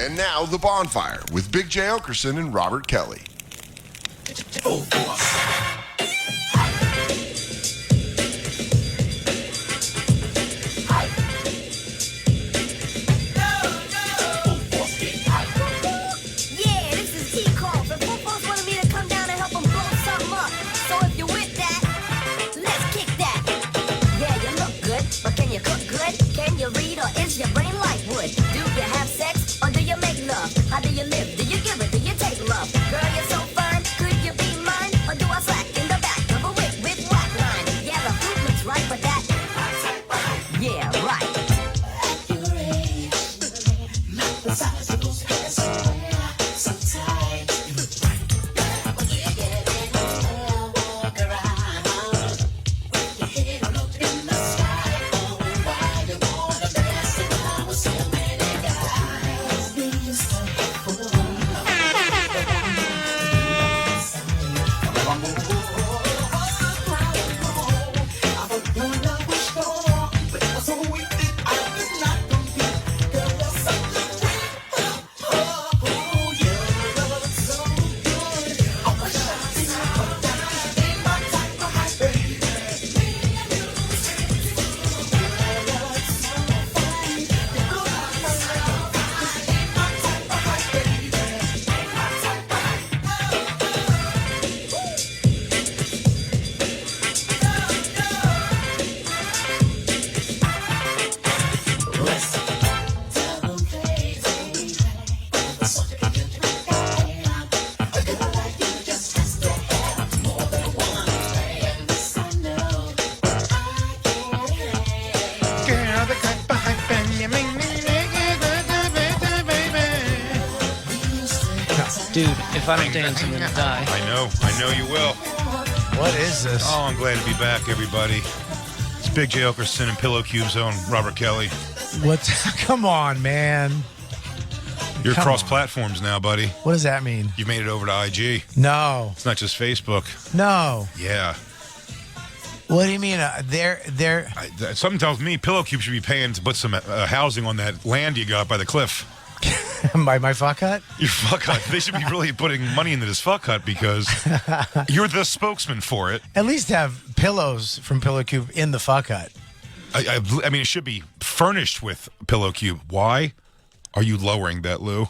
And now, The Bonfire with Big J. Okerson and Robert Kelly. How do you live? Do you give it? Do you take love? Girl, you're so fine. Could you be mine? Or do I slack in the back of a whip with black line? Yeah, the fruit looks right, but that... Yeah, right. Your age, not the size of those pants. So tight. When you get in the walk around. Your head look in the sky. Oh, why you wanna dance around with so many guys? We used to Dude, if I don't dance, I'm gonna die. I know you will. What is this? Oh, I'm glad to be back, everybody. It's Big J. Okerson and Pillow Cube's own Robert Kelly. What? Come on, man. You're Come cross on. platforms now, buddy. What does that mean? You've made it over to IG. No. It's not just Facebook. No. Yeah. What do you mean? Something tells me Pillow Cube should be paying to put some housing on that land you got by the cliff. my fuck hut? Your fuck hut. They should be really putting money into this fuck hut because you're the spokesman for it. At least have pillows from Pillow Cube in the fuck hut. I mean, it should be furnished with Pillow Cube. Why are you lowering that, Lou?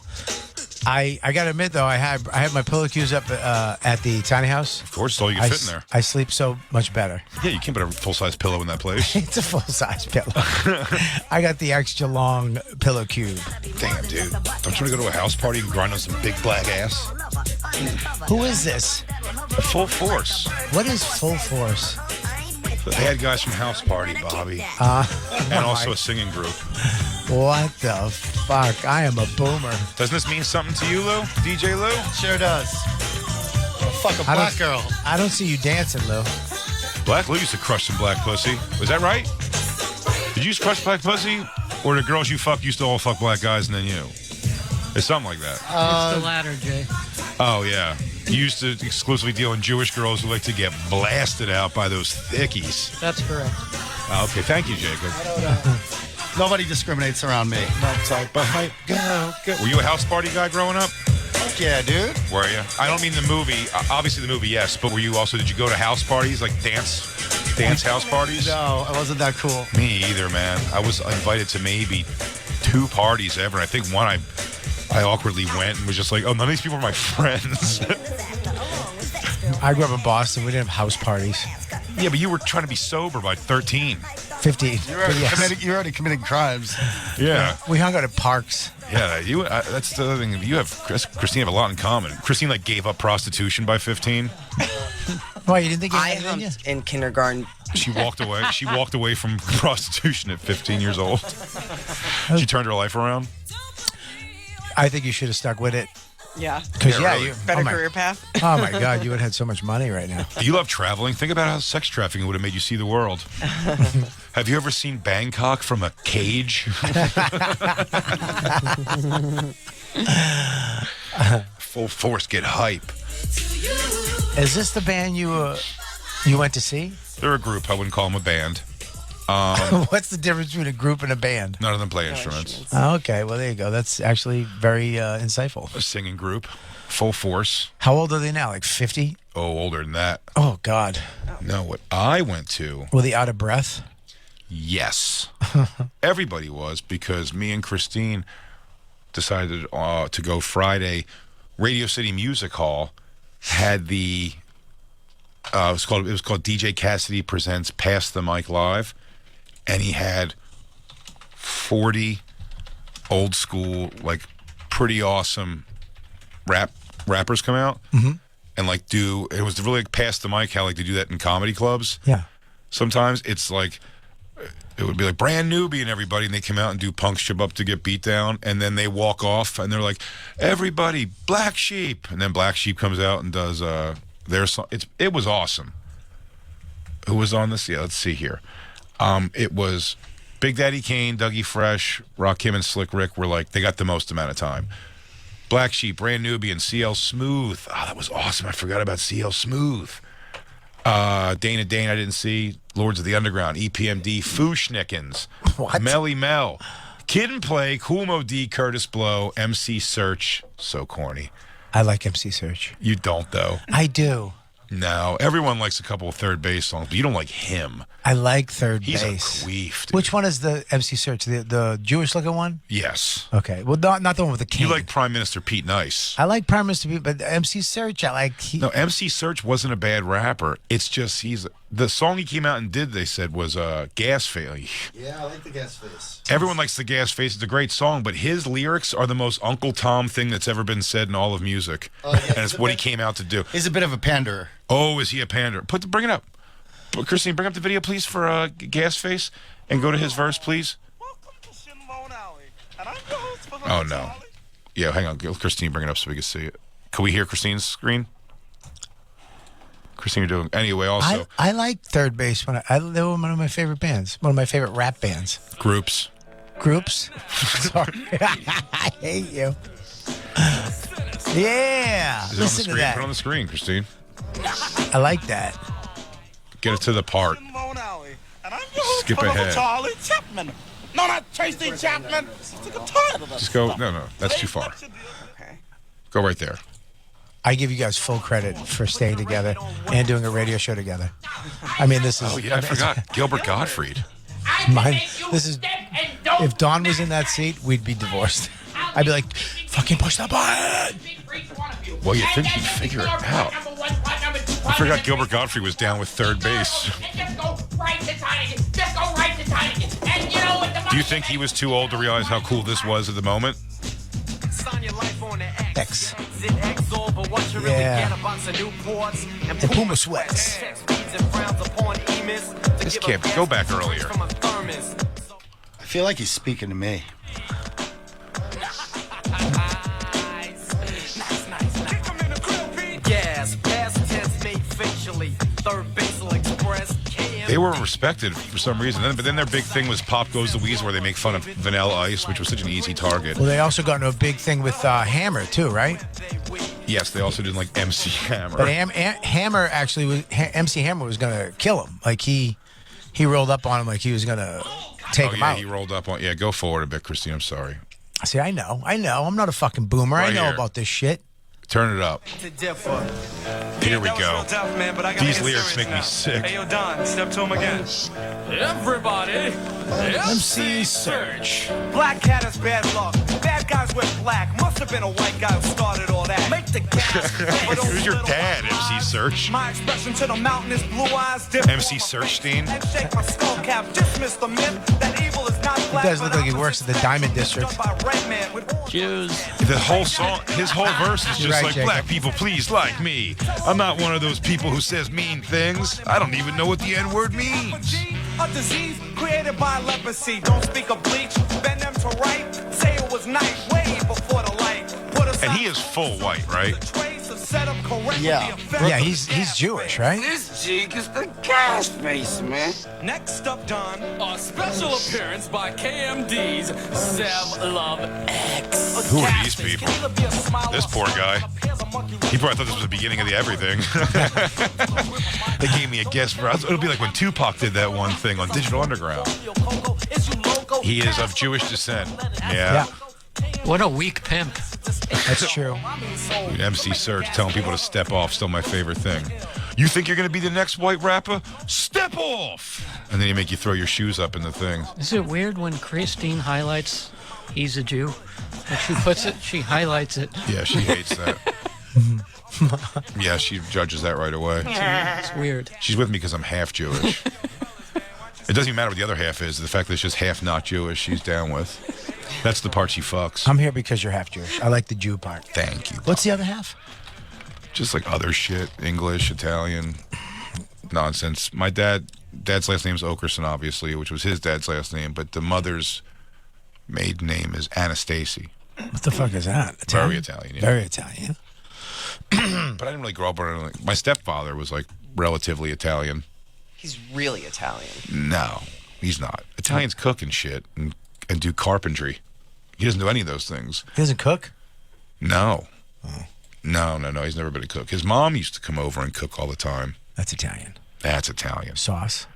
I got to admit, though, I had my Pillow Cubes up at the tiny house. Of course, it's all you can fit in there. I sleep so much better. Yeah, you can't put a full-size pillow in that place. It's a full-size pillow. I got the extra long Pillow Cube. Damn, dude. Don't you want to go to a house party and grind on some big black ass? Who is this? Full Force. What is Full Force? They had guys from House Party, Bobby. And also a singing group. What the fuck? I am a boomer. Doesn't this mean something to you, Lou? DJ Lou? Sure does. Fuck a black girl. I don't see you dancing, Lou. Black Lou used to crush some black pussy. Was that right? Did you used to crush black pussy? Or the girls you fuck used to all fuck black guys and then you? It's something like that. It's the latter, Jay. Oh, yeah. You used to exclusively deal in Jewish girls who like to get blasted out by those thickies. That's correct. Oh, okay, thank you, Jacob. Nobody discriminates around me. Were you a house party guy growing up? Fuck yeah, dude. Were you? I don't mean the movie. Obviously the movie, yes. But did you go to house parties, like dance house parties? No, I wasn't that cool. Me either, man. I was invited to maybe 2 parties ever. And I think one I awkwardly went and was just like, oh, none of these people are my friends. I grew up in Boston. We didn't have house parties. Yeah, but you were trying to be sober by 13. 15. You're already committing crimes. Yeah. We hung out at parks. Yeah, that's the other thing. You have Christine have a lot in common. Christine gave up prostitution by 15. Why, you didn't think you I had it in you? humped in kindergarten. She walked away. She walked away from prostitution at 15 years old. She turned her life around. I think you should have stuck with it. Yeah. Because really. you Better career path. Oh my God, you would have had so much money right now. You love traveling. Think about how sex trafficking would have made you see the world. Have you ever seen Bangkok from a cage? Full Force, get hype. Is this the band you went to see? They're a group. I wouldn't call them a band. What's the difference between a group and a band? None of them play instruments. Oh, okay, well there you go. That's actually very insightful. A singing group, full force. How old are they now? Like 50? Oh, older than that. Oh God. No, what I went to. Were they out of breath? Yes. Everybody was, because me and Christine decided to go Friday. Radio City Music Hall had the it was called DJ Cassidy Presents Pass the Mic Live, and he had 40 old school, like pretty awesome rappers come out and like do, it was really like pass the mic, how like they do that in comedy clubs. Yeah. Sometimes it's like, it would be like brand newbie and everybody, and they come out and do Punk Shib Up to Get Beat Down, and then they walk off and they're like, everybody, Black Sheep, and then Black Sheep comes out and does their song. It was awesome. Who was on this? Yeah, let's see here. It was Big Daddy Kane, Dougie Fresh, Rakim, and Slick Rick were like, they got the most amount of time. Black Sheep, Brand Newbie, and CL Smooth. Oh, that was awesome. I forgot about CL Smooth. Dana Dane, I didn't see. Lords of the Underground, EPMD, Fooshnickens, Melly Mel, Kid and Play, Cool Mo D, Curtis Blow, MC Search. So corny. I like MC Search. You don't, though. I do. No, everyone likes a couple of Third Bass songs, but you don't like him. I like Third He's Bass. a queef, dude. Which one is the MC Search? The Jewish looking one? Yes. Okay. Well, not the one with the king. You like Prime Minister Pete Nice. I like Prime Minister Pete, but MC Search, I like. No, MC Search wasn't a bad rapper. It's just the song he came out and did, they said, was Gas Face. Yeah, I like the gas face. Everyone likes the Gas Face. It's a great song, but his lyrics are the most Uncle Tom thing that's ever been said in all of music. Yeah, and it's what he came out to do. He's a bit of a panderer. Oh, is he a pander? Bring it up. Christine, bring up the video, please, for Gas Face, and go to his verse, please. Oh, no. Yeah, hang on. Christine, bring it up so we can see it. Can we hear Christine's screen? Christine, you're doing... Anyway, also... I like Third Bass. They were one of my favorite bands. One of my favorite rap bands. Groups. Sorry. I hate you. Yeah. Is it on the Listen to screen? that. Put it on the screen, Christine. I like that. Get it to the part. Skip ahead. Charlie Chapman. No, not Tracy Chapman. Just go... No, that's too far. Okay. Go right there. I give you guys full credit for staying together and doing a radio show together. I mean, this is... Oh, yeah, I forgot. Gilbert Gottfried. This is... If Dawn was in that seat, we'd be divorced. I'd be like, fucking push the button. Well, you think he'd figure it out. I forgot Gilbert Gottfried was down with Third Bass. Do you think he was too old to realize how cool this was at the moment? X. Yeah. And Puma sweats. This can't go back earlier. I feel like he's speaking to me. They were respected for some reason, but then their big thing was Pop Goes the Weasel, where they make fun of Vanilla Ice, which was such an easy target. Well, they also got into a big thing with Hammer, too, right? Yes, they also did like MC Hammer. But Hammer actually was... MC Hammer was going to kill him. Like, he rolled up on him like he was going to take him out. He rolled up on... Yeah, go forward a bit, Christine. I'm sorry. See, I know. I'm not a fucking boomer. Right I know here. about this shit. Turn it up. Here we go. These lyrics make me sick. Hey, yo, Don, step to him again. Everybody, MC Search. Black cat is bad luck. Bad guys with black. Must have been a white guy who started all that. Make the gas. Who's your dad, MC Search? My expression to the mountain is blue eyes. MC Searchstein? And shake my skull cap. Dismiss the myth that evil is not black. He does look like he works at the Diamond District. Jews. The whole song, his whole verse is You're just right, like, Jacob. black people, please like me. I'm not one of those people who says mean things. I don't even know what the N-word means. A disease created by leprosy. Don't speak of bleach. Bend them to right. Say it was night way before the light. Put us And he is full white, right? Yeah. Yeah, he's Jewish, right? This jig is the gas face, man. Next up, Don. A special appearance by KMD's Sev Love X. Who are these people? This poor guy. He probably thought this was the beginning of the everything. They gave me a guess for. It'll be like when Tupac did that one thing on Digital Underground. He is of Jewish descent. Yeah. What a weak pimp. That's true. MC Serge telling people to step off. Still my favorite thing. You think you're going to be the next white rapper? Step off! And then you make you throw your shoes up in the thing. Is it weird when Christine highlights he's a Jew? Like she puts it, she highlights it. Yeah, she hates that. Yeah, she judges that right away. It's weird. She's with me because I'm half Jewish. It doesn't even matter what the other half is. The fact that it's just half not Jewish, she's down with. That's the part she fucks. I'm here because you're half Jewish. I like the Jew part. Thank you. What's the other half? Just like other shit. English, Italian, nonsense. My dad's last name is Okerson, obviously, which was his dad's last name, but the mother's maiden name is Anastasi. What the fuck is that? Very Italian, yeah. Very Italian. But I didn't really grow up around it. My stepfather was like relatively Italian. He's really Italian. No, he's not. Italians cook and shit and do carpentry. He doesn't do any of those things. He doesn't cook? No. Oh. No. He's never been a cook. His mom used to come over and cook all the time. That's Italian. That's Italian. Sauce?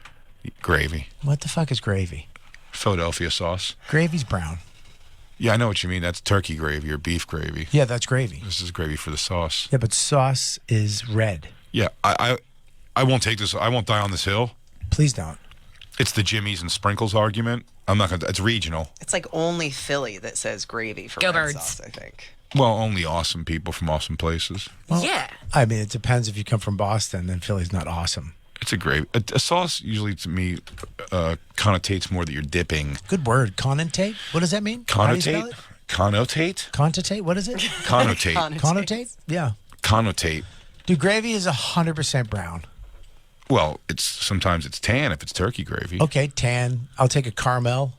Gravy. What the fuck is gravy? Philadelphia sauce. Gravy's brown. Yeah, I know what you mean. That's turkey gravy or beef gravy. Yeah, that's gravy. This is gravy for the sauce. Yeah, but sauce is red. Yeah, I won't take this. I won't die on this hill. Please don't. It's the Jimmy's and sprinkles argument. I'm not gonna. It's regional. It's like only Philly that says gravy for Go red Birds. sauce, I think. Well, only awesome people from awesome places. Well, Yeah. I mean, it depends. If you come from Boston, then Philly's not awesome. It's a gravy. A sauce usually to me connotates more that you're dipping. Good word. Connotate? What does that mean? How do you spell Connotate. it? Connotate. Connotate? What is it? Connotate. Connotate? Yeah. Connotate. Dude, gravy is 100% brown. Well, sometimes it's tan if it's turkey gravy. Okay, tan. I'll take a caramel.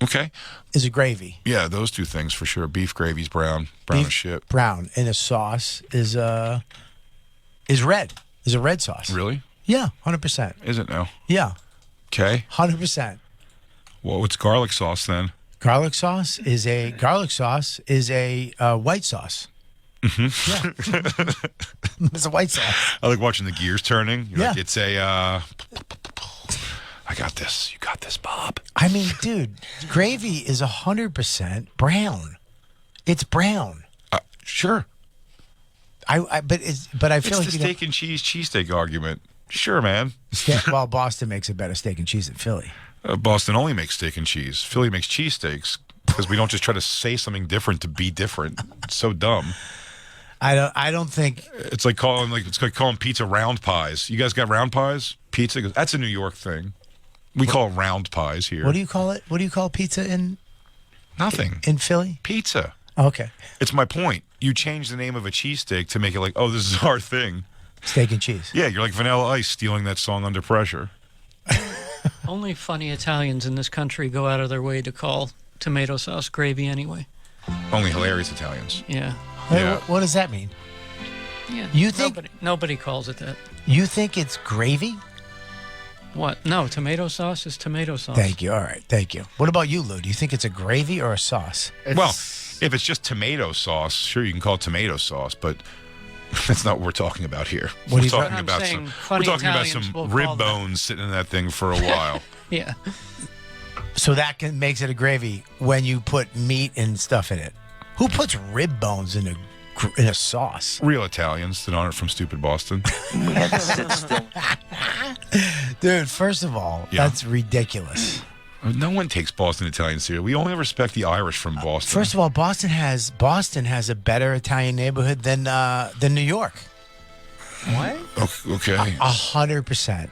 Okay. Is a gravy. Yeah, those two things for sure. Beef gravy's brown as shit. Brown. And a sauce is red. Is a red sauce. Really? Yeah, 100%. Is it now? Yeah, Okay. 100%. Well, what's garlic sauce then? Garlic sauce is a white sauce. Mm-hmm. Yeah. It's a white sauce. I like watching the gears turning. You're Yeah. Like, it's a. I got this. You got this, Bob. I mean, dude, gravy is 100% brown. It's brown. Sure. But I feel It's like the steak and cheesesteak argument. Sure, man. well, Boston makes a better steak and cheese than Philly. Boston only makes steak and cheese. Philly makes cheesesteaks because we don't just try to say something different to be different. It's so dumb. I don't think It's like calling pizza round pies. You guys got round pies? Pizza? That's a New York thing. We call it round pies here. What do you call it? What do you call pizza in Philly? Pizza. Okay. It's my point. You change the name of a cheesesteak to make it like, oh, this is our thing. Steak and cheese. Yeah, you're like Vanilla Ice stealing that song Under Pressure. Only funny Italians in this country go out of their way to call tomato sauce gravy anyway. Only hilarious Italians. Yeah. Wait, Yeah. what does that mean? Yeah. You think- nobody calls it that. You think it's gravy? What? No, tomato sauce is tomato sauce. Thank you. All right. Thank you. What about you, Lou? Do you think it's a gravy or a sauce? Well, if it's just tomato sauce, sure, you can call it tomato sauce, but that's not what we're talking about here. What are We're you talking I'm about saying we're funny talking about Italians some will rib call that. bones sitting in that thing for a while. Yeah. So that makes it a gravy when you put meat and stuff in it. Who puts rib bones in a sauce? Real Italians that aren't from stupid Boston. Dude, first of all, Yeah. that's ridiculous. No one takes Boston Italian seriously. We only respect the Irish from Boston. First of all, Boston has a better Italian neighborhood than New York. What? Okay. 100%.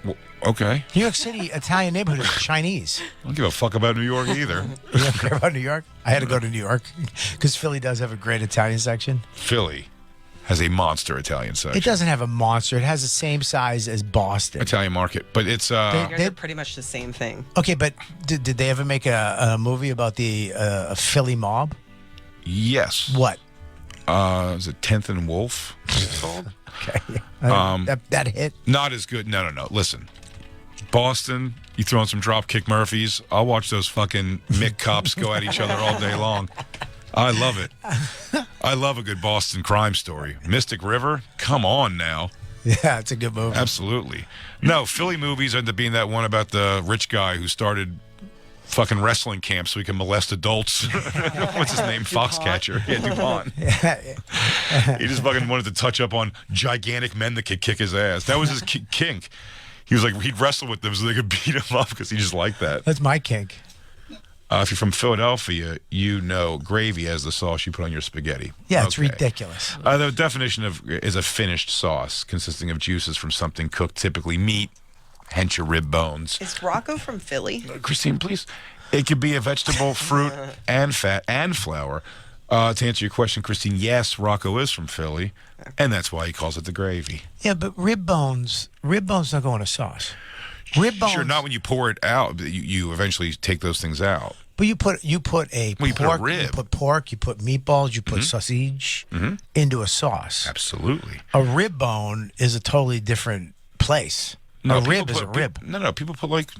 Okay. New York City Italian neighborhood is Chinese. I don't give a fuck about New York either. You don't care about New York? I had to go to New York because Philly does have a great Italian section. Philly has a monster Italian section. It doesn't have a monster. It has the same size as Boston. Italian market, but it's You guys are pretty much the same thing. Okay, but did they ever make a movie about the Philly mob? yes. What? Is it 10th and Wolf? It's called. Okay. That hit. Not as good. No. Listen, Boston. You throw in some Dropkick Murphys. I'll watch those fucking Mick cops go at each other all day long. I love it. I love a good Boston crime story. Mystic River. Come on now. Yeah, it's a good movie. Absolutely. No, Philly movies end up being that one about the rich guy who started fucking wrestling camps so he can molest adults. What's his name? Foxcatcher. Yeah, DuPont. He just fucking wanted to touch up on gigantic men that could kick his ass. That was his kink. He was like, he'd wrestle with them so they could beat him up because he just liked that. That's my kink. If you're from Philadelphia, you know gravy as the sauce you put on your spaghetti. Yeah, it's ridiculous. The definition is a finished sauce consisting of juices from something cooked, typically meat, hence your rib bones. Is Rocco from Philly? Christine, please. It could be a vegetable, fruit, and fat, and flour. To answer your question, Christine, yes, Rocco is from Philly, and that's why he calls it the gravy. Yeah, but rib bones don't go in a sauce. Rib bones. Sure, not when you pour it out. You eventually take those things out. But you put a pork, you put a rib. You put pork, you put meatballs, you put sausage into a sauce. Absolutely. A rib bone is a totally different place. A rib is a rib. No. People put like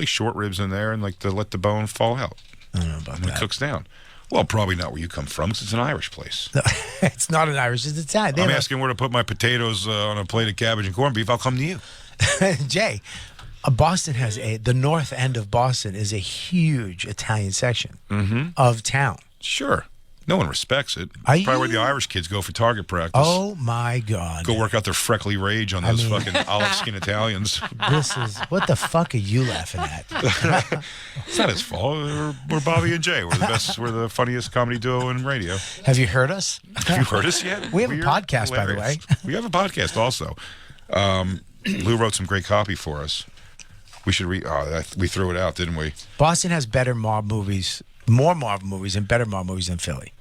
short ribs in there and like to let the bone fall out. I don't know about when that. It cooks down. Well, probably not where you come from because it's an Irish place. No, it's not an Irish, it's Italian. I'm asking where to put my potatoes on a plate of cabbage and corned beef. I'll come to you. Jay, Boston has the north end of Boston is a huge Italian section of town. Sure. No one respects it. Are Probably where you- the Irish kids go for target practice. Oh my God. Go work out their freckly rage on those fucking olive skin Italians. This is, what the fuck are you laughing at? It's not his fault. We're Bobby and Jay. We're the best. We're the funniest comedy duo in radio. Have you heard us? Have you heard us yet? We have a We're podcast, by the hilarious. way. We have a podcast also. Lou wrote some great copy for us. We should read. We threw it out, didn't we? Boston has better mob movies, more mob movies, and better mob movies than Philly.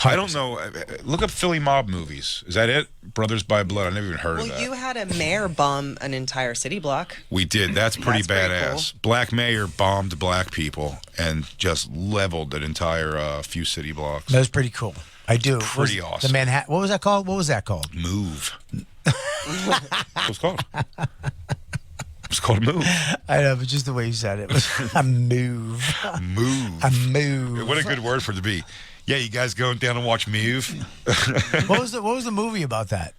I don't know. Look up Philly mob movies. Is that it? Brothers by Blood. I never even heard of that. Well, you had a mayor bomb an entire city block. We did. That's pretty That's pretty badass. Black mayor bombed black people and just leveled an entire few city blocks. That was pretty cool. I do. Pretty awesome. The Manhattan. What was that called? What was that called? Move. What was it called? It was called a move. I know, but just the way you said it was a move. Move. A move. What a good word for it to be. Yeah, you guys going down and watch Move? What was the movie about that?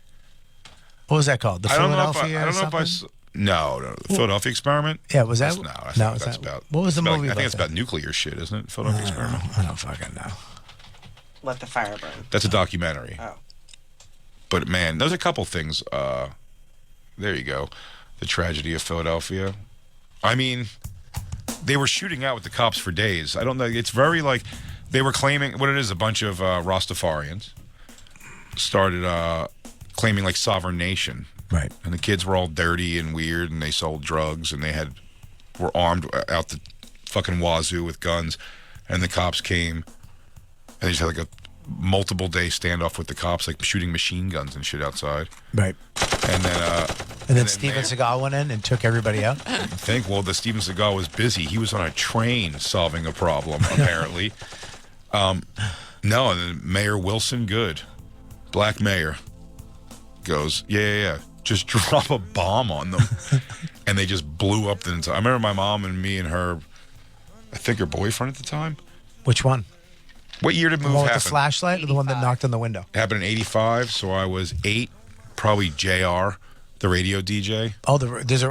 What was that called? The I don't know Philadelphia if I or something? No, the Philadelphia Experiment. Yeah, was that? That's no, that's about. What was the movie I about? think it's about nuclear shit, isn't it? Philadelphia Experiment. I don't fucking know. Let the fire burn. That's a documentary. Oh. But man, there's a couple things. There you go. The tragedy of Philadelphia. I mean, they were shooting out with the cops for days. I don't know. It's very like they were claiming what it is. A bunch of Rastafarians started claiming like sovereign nation. Right. And the kids were all dirty and weird, and they sold drugs, and were armed out the fucking wazoo with guns, and the cops came, and they just had like a multiple day standoff with the cops, like shooting machine guns and shit outside. Right. And then Steven Seagal went in and took everybody out. I think, well, the Steven Seagal was busy. He was on a train solving a problem, apparently. No, and then Mayor Wilson Good, black mayor, goes, yeah. Just drop a bomb on them. And they just blew up the entire. I remember my mom and me and her, I think her boyfriend at the time. Which one? What year did The Move one with happen? the flashlight or the one that knocked on the window? It happened in 85, so I was 8. Probably JR, the radio DJ. Oh,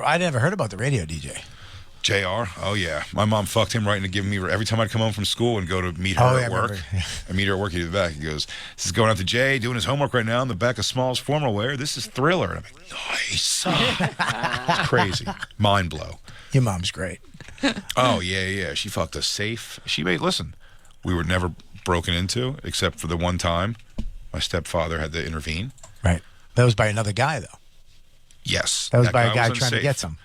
I never heard about the radio DJ. JR? Oh, yeah. My mom fucked him right into giving me, every time I'd come home from school and go to meet her at work. I meet her at work, he'd be back. He goes, this is going out to Jay, doing his homework right now in the back of Small's formal wear. This is Thriller. And I'm like, nice. It's crazy. Mind blow. Your mom's great. Oh, yeah. She fucked us safe. Listen, we were never broken into except for the one time my stepfather had to intervene. Right. That was by another guy, though. Yes. That was by a guy was trying to unsafe. get some.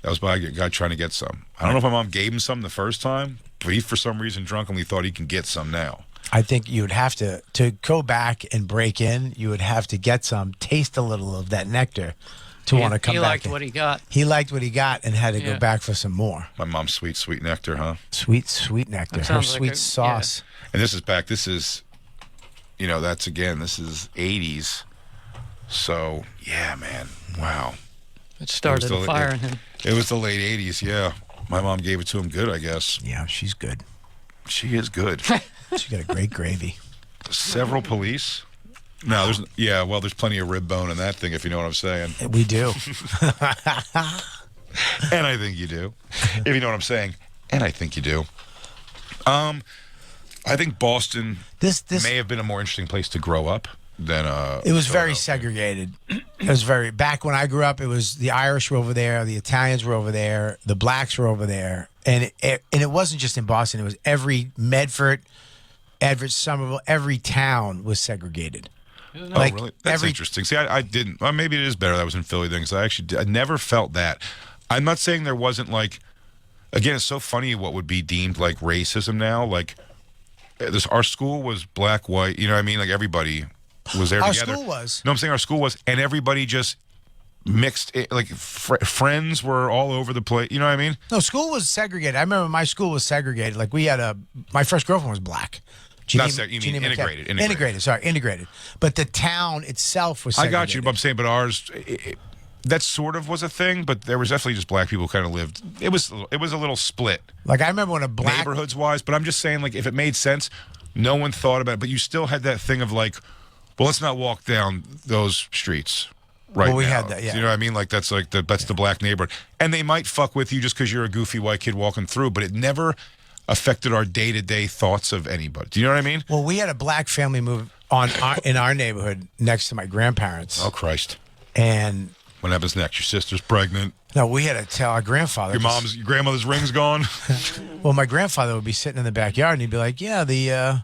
That was by a guy trying to get some. I don't know if my mom gave him some the first time, but he, for some reason, drunkenly thought he can get some now. I think you would have to go back and break in, you would have to get some, taste a little of that nectar to want to come He back liked in. what he got. He liked what he got and had to go Yeah. back for some more. My mom's sweet nectar, huh? Sweet nectar. That Her sounds like sweet sauce. And this is, you know, that's again, this is 80s. So, yeah, man. Wow. It started a fire in him. It was the late 80s, yeah. My mom gave it to him good, I guess. Yeah, she's good. She is good. She got a great gravy. Several police? No, there's plenty of rib bone in that thing, if you know what I'm saying. We do. And I think you do. If you know what I'm saying. And I think you do. I think Boston This may have been a more interesting place to grow up than It was very Philadelphia. segregated. It was back when I grew up. It was the Irish were over there, the Italians were over there, the blacks were over there, and it wasn't just in Boston. It was every Medford, Everett, Somerville, every town was segregated. Oh, really? That's interesting. See, I didn't. Well, maybe it is better that I was in Philly then, because I never felt that. I'm not saying there wasn't like. Again, it's so funny what would be deemed like racism now. Like, our school was black, white. You know what I mean? Like everybody was there Our together. school was. No, I'm saying our school was, and everybody just mixed. Like friends were all over the place. You know what I mean? No, school was segregated. I remember my school was segregated. Like we had my first girlfriend was black. You mean integrated. Integrated. But the town itself was segregated. I got you, but I'm saying, but ours. That sort of was a thing, but there was definitely just black people who kind of lived. It was a little split. Like I remember when a black neighborhoods wise, but I'm just saying, like, if it made sense, no one thought about it. But you still had that thing of like, well, let's not walk down those streets right Well, we now. had that, yeah. You know what I mean? Like that's the black neighborhood, and they might fuck with you just because you're a goofy white kid walking through, but it never affected our day-to-day thoughts of anybody. Do you know what I mean? Well, we had a black family move in our neighborhood next to my grandparents. Oh Christ! And what happens next? Your sister's pregnant. No, we had to tell our grandfather. Your grandmother's ring's gone. Well, my grandfather would be sitting in the backyard and he'd be like, "Yeah, the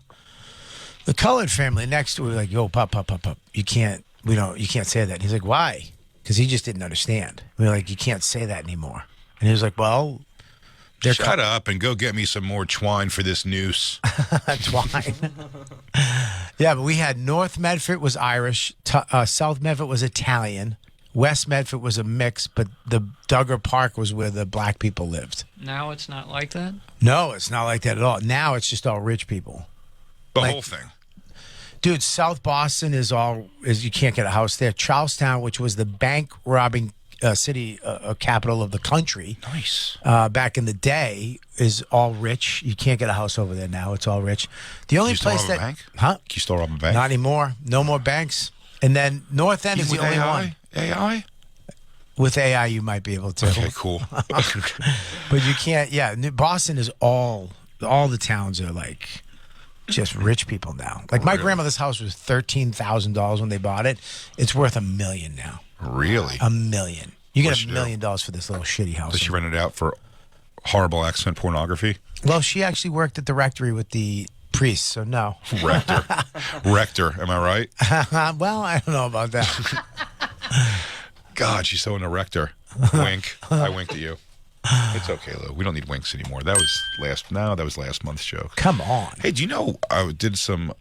colored family next to it." We're like, "Yo, pop. You can't say that." And he's like, "Why?" Because he just didn't understand. We were like, "You can't say that anymore." And he was like, "Well, shut up and go get me some more twine for this noose." Twine. Yeah, but we had North Medford was Irish, South Medford was Italian, West Medford was a mix, but the Duggar Park was where the black people lived. Now it's not like that? No, it's not like that at all. Now it's just all rich people. The whole thing. Dude, South Boston is you can't get a house there. Charlestown, which was the bank robbing city capital of the country. Nice. Back in the day, is all rich. You can't get a house over there now. It's all rich. The only place rob a bank? Huh? Can you still rob a bank? Not anymore. No more banks. And then North End is the only one. AI? With AI, you might be able to. Okay, cool. But you can't. Yeah, Boston is all the towns are like just rich people now. Like my grandmother's house was $13,000 when they bought it. It's worth $1 million now. Really? $1 million. You get $1 million for this little shitty house. Does she rent it out for horrible accent pornography? Well, she actually worked at the rectory with the priests, so no. Rector, am I right? Well, I don't know about that. God, she's so into rector. Wink. I winked at you. It's okay, Lou. We don't need winks anymore. That was last month's joke. Come on. Hey, do you know I did some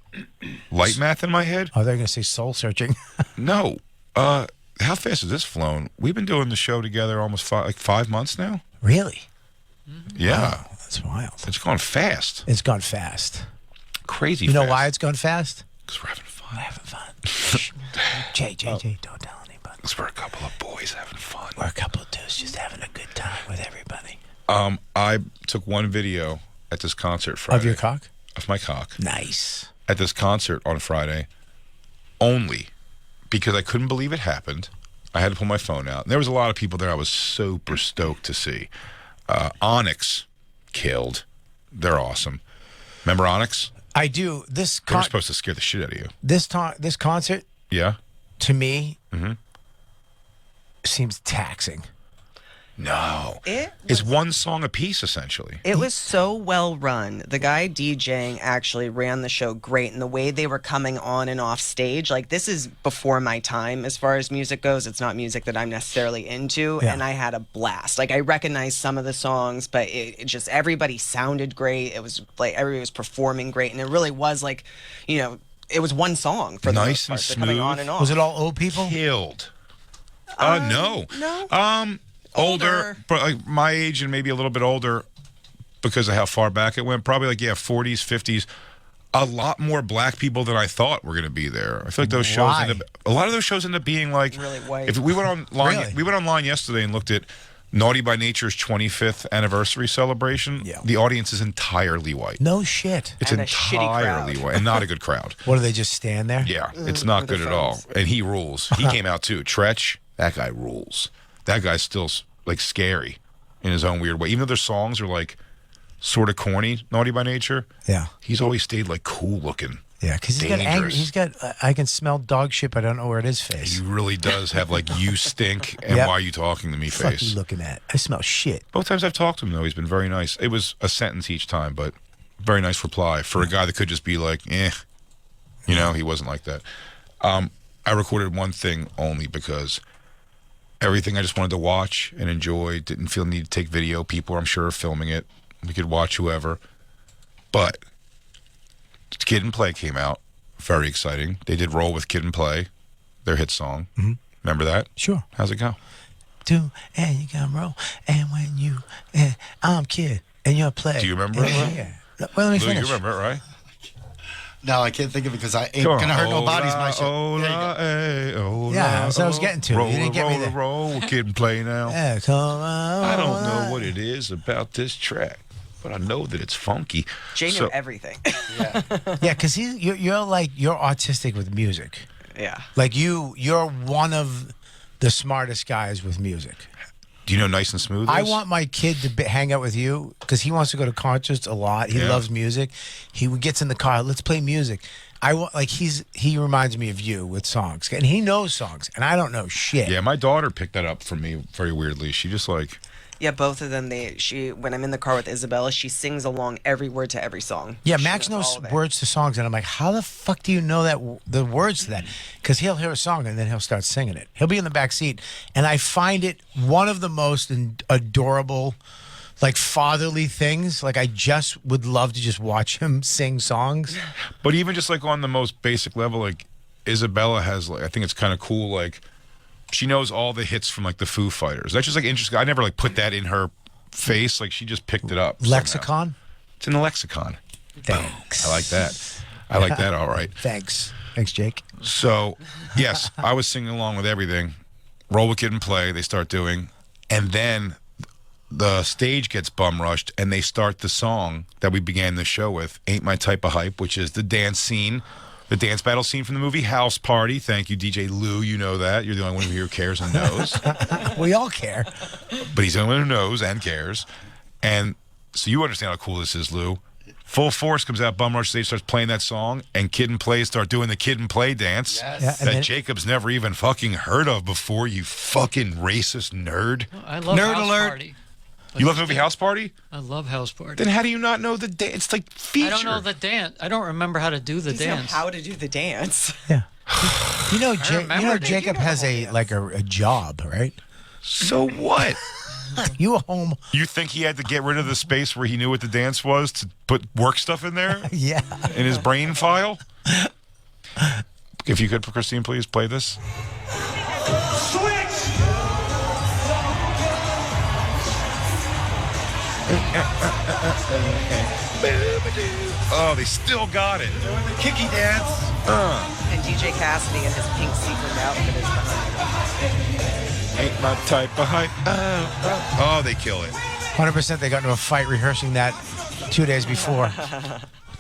light math in my head? Oh, they're going to say soul searching. No. How fast has this flown? We've been doing the show together almost 5 months now. Really? Yeah. Wow, that's wild. It's gone fast. It's gone fast. Crazy You know fast. why it's gone fast? Because we're having fun. We're having fun. Shh. Jay, don't tell anybody. Because we're a couple of boys having fun. We're a couple of dudes just having a good time with everybody. I took one video at this concert Friday. Of your cock? Of my cock. Nice. At this concert on Friday, only because I couldn't believe it happened. I had to pull my phone out. And there was a lot of people there I was super stoked to see. Onyx killed. They're awesome. Remember Onyx? I do. They were supposed to scare the shit out of you. This concert, Yeah? to me, seems taxing. No. It's one song a piece, essentially. It was so well run. The guy DJing actually ran the show great, and the way they were coming on and off stage, like, this is before my time as far as music goes. It's not music that I'm necessarily into, and I had a blast. Like, I recognized some of the songs, but it just, everybody sounded great. It was like everybody was performing great, and it really was like, you know, it was one song for the Nice most part. and They're coming smooth. on and off. Was it all old people? Killed. No. No. Older, but like my age and maybe a little bit older because of how far back it went. Probably like, 40s, 50s. a lot more black people than I thought were going to be there. I feel like those shows Why? a lot of those shows end up being like Really white. If we went online, Really? we went online yesterday and looked at Naughty by Nature's 25th anniversary celebration. Yeah. The audience is entirely white. No shit. It's And a shitty entirely crowd. white and not a good crowd. What do they just stand there? Yeah, it's not with good their at all. phones. And he rules. He came out too. Tretch, that guy rules. That guy's still like scary in his own weird way. Even though their songs are like sort of corny, Naughty by Nature. Yeah. He's always stayed like cool looking. Yeah, because he's got anger. Dangerous. He's got, I can smell dog shit, but I don't know where it is face. He really does have like you stink and Yep. why are you talking to me Fuck you face. looking at? I smell shit. Both times I've talked to him though, he's been very nice. It was a sentence each time, but very nice reply for a guy that could just be like, you know, he wasn't like that. I recorded one thing only because everything I just wanted to watch and enjoy, didn't feel the need to take video. People, I'm sure, are filming it. We could watch whoever. But Kid and Play came out. Very exciting. They did Roll with Kid and Play, their hit song. Mm-hmm. Remember that? Sure. How's it go? Do and you can roll, and when you and I'm Kid and you're Play. Do you remember it? Yeah. Well, let me Lou, finish. you remember it, right? No, I can't think of it because I ain't Come on. gonna hurt nobody's my shit. Ola, There you go. eh, ola, Yeah, that's what I was getting to. Roll, You didn't get me roll, there. roll, Kid and Play now. Yeah, come on. I don't know what it is about this track, but I know that it's funky. Jay knew So- everything. Yeah, because you're like you're autistic with music. Yeah. Like you're one of the smartest guys with music. Do you know Nice and Smooth? I is? want my kid to hang out with you because he wants to go to concerts a lot. He Yeah. loves music. He gets in the car. Let's play music. I want like he reminds me of you with songs, and he knows songs, and I don't know shit. Yeah, my daughter picked that up from me very weirdly. She just like, Yeah, both of them. When I'm in the car with Isabella, she sings along every word to every song. Yeah, She Max knows all of it. words to songs, and I'm like, how the fuck do you know the words to that? Because he'll hear a song and then he'll start singing it. He'll be in the back seat, and I find it one of the most adorable, like fatherly things. Like I just would love to just watch him sing songs. but even just like on the most basic level, like Isabella has, like, I think it's kind of cool, like she knows all the hits from like the Foo Fighters. That's just like interesting. I never like put that in her face. Like she just picked it up. somehow. Lexicon. It's in the lexicon. Thanks. I like that. I like that. All right. Thanks, Jake. So, yes, I was singing along with everything. Roll with Kid and Play, they start doing. And then the stage gets bum rushed and they start the song that we began the show with, Ain't My Type of Hype, which is the dance scene, the dance battle scene from the movie House Party. Thank you, DJ Lou. You know that. You're the only one here who cares and knows. We all care. But he's the only one who knows and cares. And so you understand how cool this is, Lou. Full Force comes out, bum rush stage, starts playing that song, and Kid and Play start doing the Kid and Play dance Yes. Yeah, and that then- Jacob's never even fucking heard of before, you fucking racist nerd. I love Nerd House alert. Party. You love the movie House Party? I love House Party. Then how do you not know the dance? It's like feature. I don't know the dance. I don't remember how to do the He doesn't know dance. how to do the dance. Yeah. You know, remember that. Jacob has a job, right? So what? You a home? You think he had to get rid of the space where he knew what the dance was to put work stuff in there Yeah. in his brain file? If you could, Christine, please play this. Oh, they still got it. Doing the kicky dance. And DJ Cassidy in his pink sequined outfit is behind him. Ain't my type of hype. Oh, they kill it. 100% they got into a fight rehearsing that 2 days before.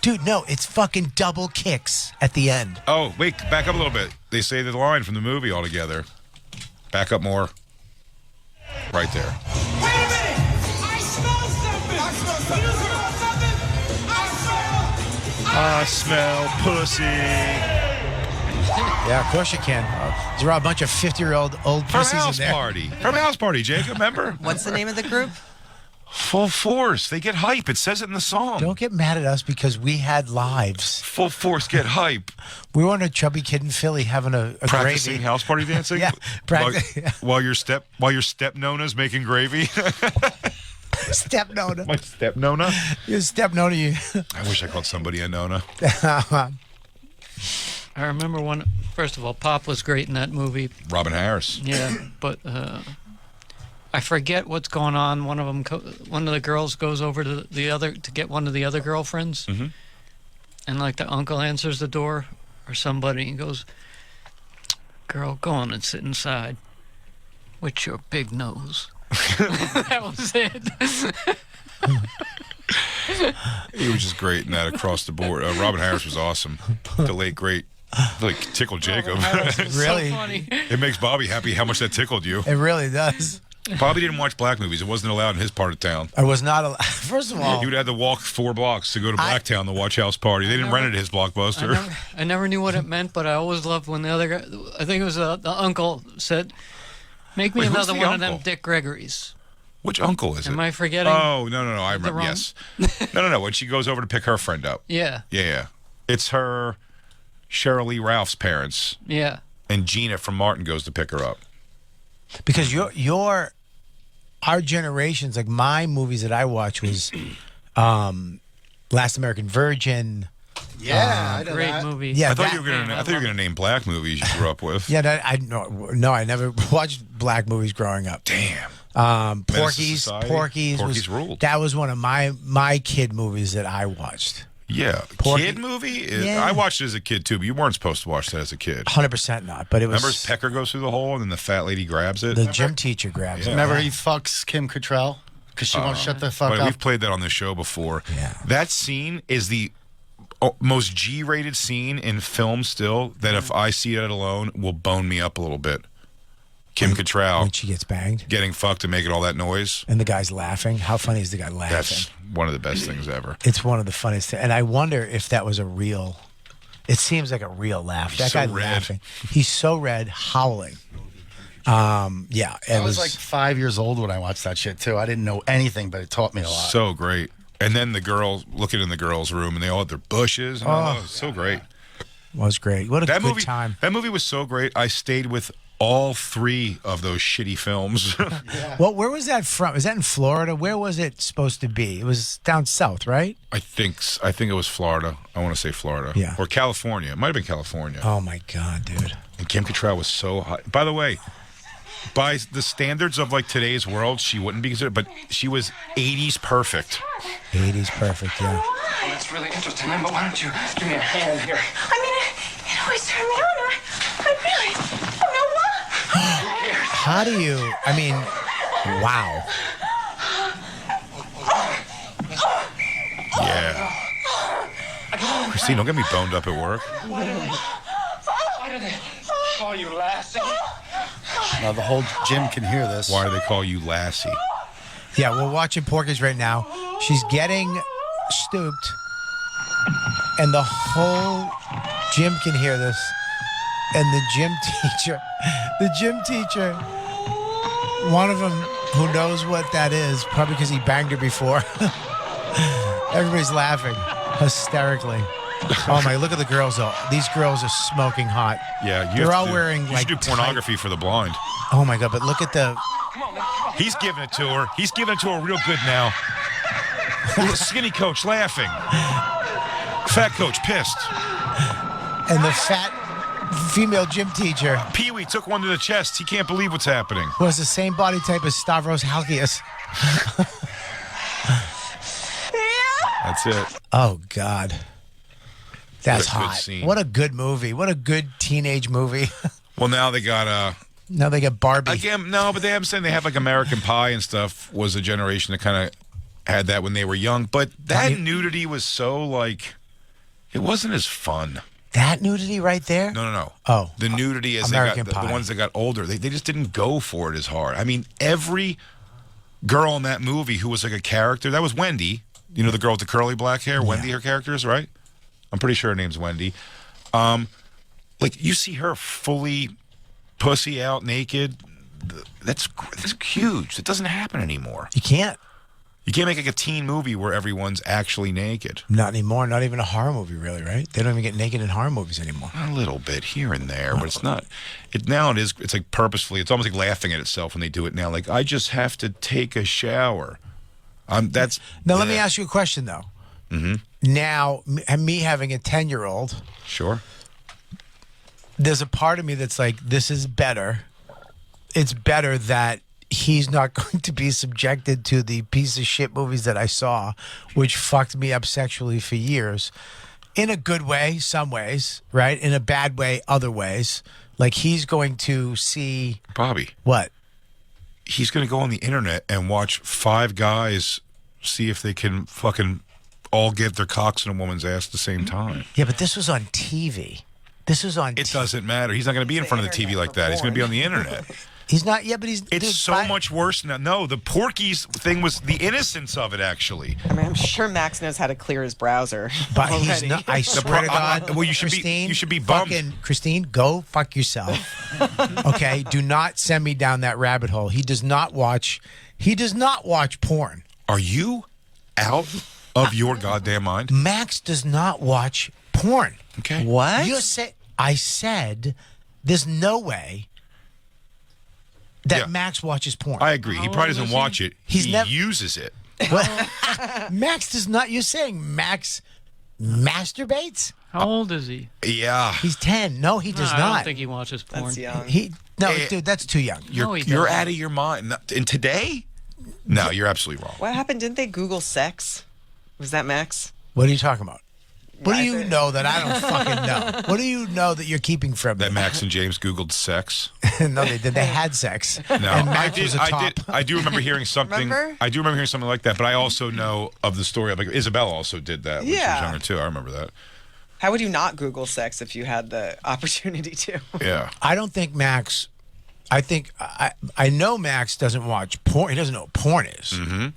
Dude, no, it's fucking double kicks at the end. Oh, wait, back up a little bit. They say the line from the movie altogether. Back up more. Right there. Wait a minute! I smell something! I smell something! You smell something? I smell... I smell pussy. Yeah, of course you can. There are a bunch of 50-year-old old From pussies in House there. Party. From House Party, Jacob, remember? What's the name of the group? Full Force. They get hype. It says it in the song. Don't get mad at us because we had lives. Full Force get hype. We were on a chubby kid in Philly having a Practicing gravy. house party dancing? Yeah, While, practice- while your step Nona's making gravy. Step Nona. My step Nona. You step Nona. You. I wish I called somebody a Nona. I remember one. First of all, Pop was great in that movie. Robin Harris. Yeah, but I forget what's going on. One of them, one of the girls goes over to the other to get one of the other girlfriends, and like the uncle answers the door or somebody and goes, "Girl, go on and sit inside with your big nose." That was it. He was just great in that across the board. Robin Harris was awesome. The late great, like tickled Jacob. Really? So funny. It makes Bobby happy how much that tickled you. It really does. Bobby didn't watch black movies. It wasn't allowed in his part of town. I was not allowed. First of all, He would have to walk 4 blocks to go to Blacktown to watch House Party. They didn't rent it at his Blockbuster. I never knew what it meant, but I always loved when the other guy, I think it was the uncle, said, "Make me Wait, who's another the one of uncle? them Dick Gregory's." Which uncle is it? Am I forgetting? Oh, no. I remember. wrong- Yes. No. When she goes over to pick her friend up. Yeah, Yeah. It's her, Cheryl Lee Ralph's parents, yeah. and Gina from Martin goes to pick her up. because our generations, like my movies that I watch was Last American Virgin. Yeah, I know Great that. movie. Yeah, I thought that- you were gonna name black movies you grew up with. Yeah, no, I never watched black movies growing up. Damn. Porky's Society? Porky's Porky's ruled. That was one of my kid movies that I watched. Yeah. Porky- Kid movie? Yeah. I watched it as a kid too, but you weren't supposed to watch that as a kid. 100% not, but it was. Remember Pecker goes through the hole and then the fat lady grabs it? the gym teacher grabs Yeah. it. Remember he fucks Kim Cattrall because she won't shut the fuck But up. we've played that on the show before. Yeah. That scene is the most G-rated scene in film still that if I see it alone will bone me up a little bit. Kim when Cattrall she gets banged getting fucked and making all that noise. and the guy's laughing. How funny is the guy laughing? That's one of the best things ever. It's one of the funniest things. And I wonder if that was a real. It seems like a real laugh. That So guy red. laughing. He's so red, howling. Yeah, it I was like 5 years old when I watched that shit too. I didn't know anything, but it taught me a lot. So great. And then the girls looking in the girls' room and they all had their bushes. And all that. It was so great. was great. What a That good movie, time. That movie was so great. I stayed with all 3 of those shitty films. Well, where was that from? Is that in Florida? Where was it supposed to be? It was down south, right? I think it was Florida. I want to say Florida. Yeah. Or California. It might have been California. Oh my God, dude. And Kim Cattrall was so hot. By the way, by the standards of like today's world, she wouldn't be considered, but she was 80s perfect. 80s perfect, yeah. Well, that's really interesting, man, but why don't you give me a hand here? I mean, it always turned me on. I really don't know why. How do you, I mean, wow. Yeah. Christine, don't get me boned up at work. Why do they call you Lassie? Now the whole gym can hear this. Why do they call you Lassie? Yeah, we're watching Porky's right now. She's getting stooped, and the whole gym can hear this. And the gym teacher, one of them who knows what that is, probably because he banged her before. Everybody's laughing hysterically. Oh my! Look at the girls though. These girls are smoking hot. Yeah, They're all wearing you like should do pornography for the blind. Oh my God! But look at the. He's giving it to her. He's giving it to her real good now. Skinny coach laughing. Fat coach pissed. And the fat female gym teacher Pee Wee took one to the chest. He can't believe what's happening. who has the same body type as Stavros Halkias. That's it. Oh God, that's What a good hot. scene. What a good movie. What a good teenage movie. Well, now they got Now they get Barbie. again. No, but I'm saying they have like American Pie and stuff. Was a generation that kind of had that when they were young. But that nudity was so like, it wasn't as fun. That nudity right there. No. Oh. The nudity as American they got the Pie. ones that got older, they just didn't go for it as hard. I mean, every girl in that movie who was like a character, that was Wendy. You know, the girl with the curly black hair, Wendy, her character is, right? I'm pretty sure her name's Wendy. Like you see her fully pussy out naked. That's huge. It doesn't happen anymore. You can't. You can't make like a teen movie where everyone's actually naked. Not anymore. Not even a horror movie, really, right? They don't even get naked in horror movies anymore. A little bit here and there, but it's not. Now it is. It's like purposefully. It's almost like laughing at itself when they do it now. Like I just have to take a shower. That's Now let me ask you a question though. Mm-hmm. Now, me having a 10-year-old, Sure. there's a part of me that's like, this is better. It's better that he's not going to be subjected to the piece of shit movies that I saw, which fucked me up sexually for years. in a good way, some ways, right? In a bad way, other ways. Like he's going to see Bobby. what? He's going to go on the internet and watch 5 guys see if they can fucking all get their cocks in a woman's ass at the same time. Yeah, but this was on TV. This was on. It doesn't matter. He's not going to be in front of the TV like that. He's going to be on the internet. He's not. Yeah, but he's. It's dude, so much worse now. No, the Porky's thing was the innocence of it, actually. I mean, I'm sure Max knows how to clear his browser. But he's already. not. I swear to God. Well, you should Christine, be. You should be bummed. Fucking Christine, go fuck yourself. Okay, do not send me down that rabbit hole. He does not watch. He does not watch porn. Are you out of your goddamn mind? Max does not watch porn. Okay. What? You said. I said, there's no way that Yeah. Max watches porn. I agree. He probably doesn't watch it. He's he never- uses it. Max does not. You're saying Max masturbates? How old is he? Yeah. He's 10. No, he does I not. don't think he watches porn. That's young. Dude, that's too young. You're, he you're doesn't. out of your mind. And today? No, you're absolutely wrong. What happened? Didn't they Google sex? Was that Max? What are you talking about? What do Why you is it- know that I don't fucking know? What do you know that you're keeping from That me? Max and James Googled sex. No, they did. They had sex. No, and Max was a top. I do remember hearing something. Remember? I do remember hearing something like that. But I also know of the story. Like Isabella also did that when she was Yeah. younger too. I remember that. How would you not Google sex if you had the opportunity to? Yeah. I don't think Max. I know Max doesn't watch porn. He doesn't know what porn is. Mm-hmm.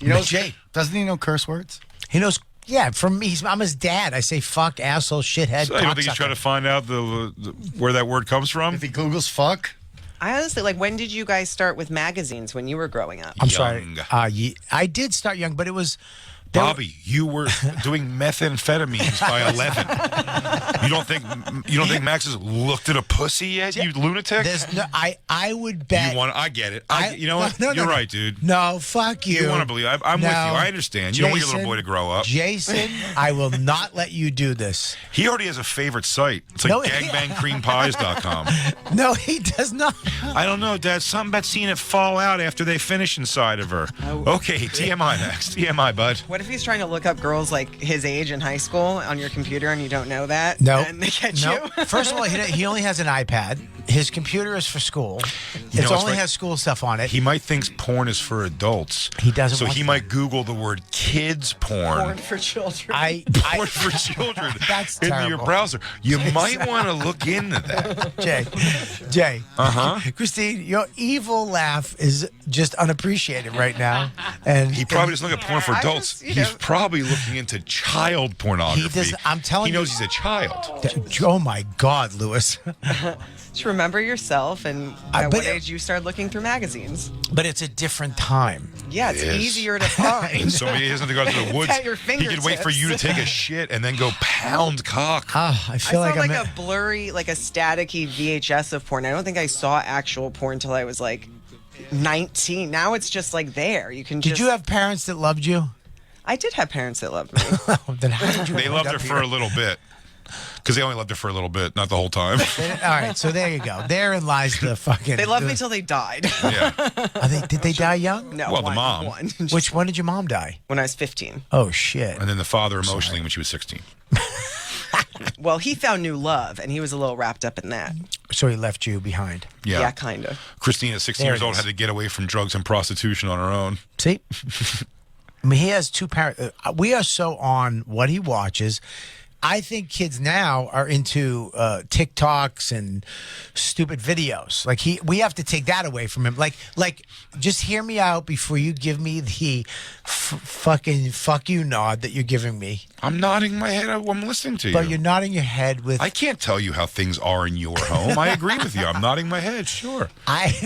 You know, Jay, doesn't he know curse words? He knows. Yeah, from me, I'm his dad. I say fuck, asshole, shithead. So you don't think he's cocksucker. trying to find out where that word comes from? If he Googles fuck, I honestly like. When did you guys start with magazines when you were growing up? I'm sorry. Young. I did start young, but it was. there were- Bobby, you were doing methamphetamines by 11. You don't think Max has looked at a pussy yet? You lunatic. There's no. I would bet. I get it. You know no, what? no, You're no. right, dude. No, fuck you. You want to believe? I'm with you. No. I understand. You don't want your little boy to grow up. Jason, I will not let you do this. He already has a favorite site. It's like No, gangbangcreampies.com. No, he does not. I don't know, Dad. Something about seeing it fall out after they finish inside of her. Okay, TMI next. TMI, bud. What if he's trying to look up girls like his age in high school on your computer and you don't know that? No. And they catch No. you? First of all, he only has an iPad. His computer is for school. You It know, it's only right. has school stuff on it. He might think porn is for adults. He doesn't So want he that. might Google the word kids porn. Porn for children. Porn for children That's into your terrible. browser. You might want to look into that. Jay. Uh-huh. Christine, your evil laugh is just unappreciated right now. And He probably doesn't look at porn for I adults. just, you He's know- probably looking into child pornography. He does- I'm telling He knows you- he's a child. Oh my God, Lewis. Just remember yourself and I- at but- what age you started looking through magazines. But it's a different time. Yeah, it's It is. easier to find. Somebody doesn't have to go to the woods. at your He could wait for you to take a shit and then go pound cock. Ah, I I feel saw like like I'm. a blurry, like a staticky VHS of porn. I don't think I saw actual porn until I was like 19. Now it's just like there. You can Did just. you have parents that loved you? I did have parents that loved me. Then how did you They end loved up her for here? a little bit. Because they only loved her for a little bit, not the whole time. All right, so there you go. Therein lies the fucking. They loved me till they died. Yeah. Did they die young? No, Well, the mom. one. Which one did your mom die? When I was 15. Oh shit. And then the father emotionally when she was 16. Well, he found new love, and he was a little wrapped up in that. So he left you behind. Yeah. kind of. Christine at 16 There years it old is. had to get away from drugs and prostitution on her own. See? I mean, he has two parents. We are so on what he watches. I think kids now are into TikToks and stupid videos. Like we have to take that away from him. Like, just hear me out before you give me the fucking fuck you nod that you're giving me. I'm nodding my head. I'm listening to you. But you're nodding your head with. I can't tell you how things are in your home. I agree with you. I'm nodding my head. Sure.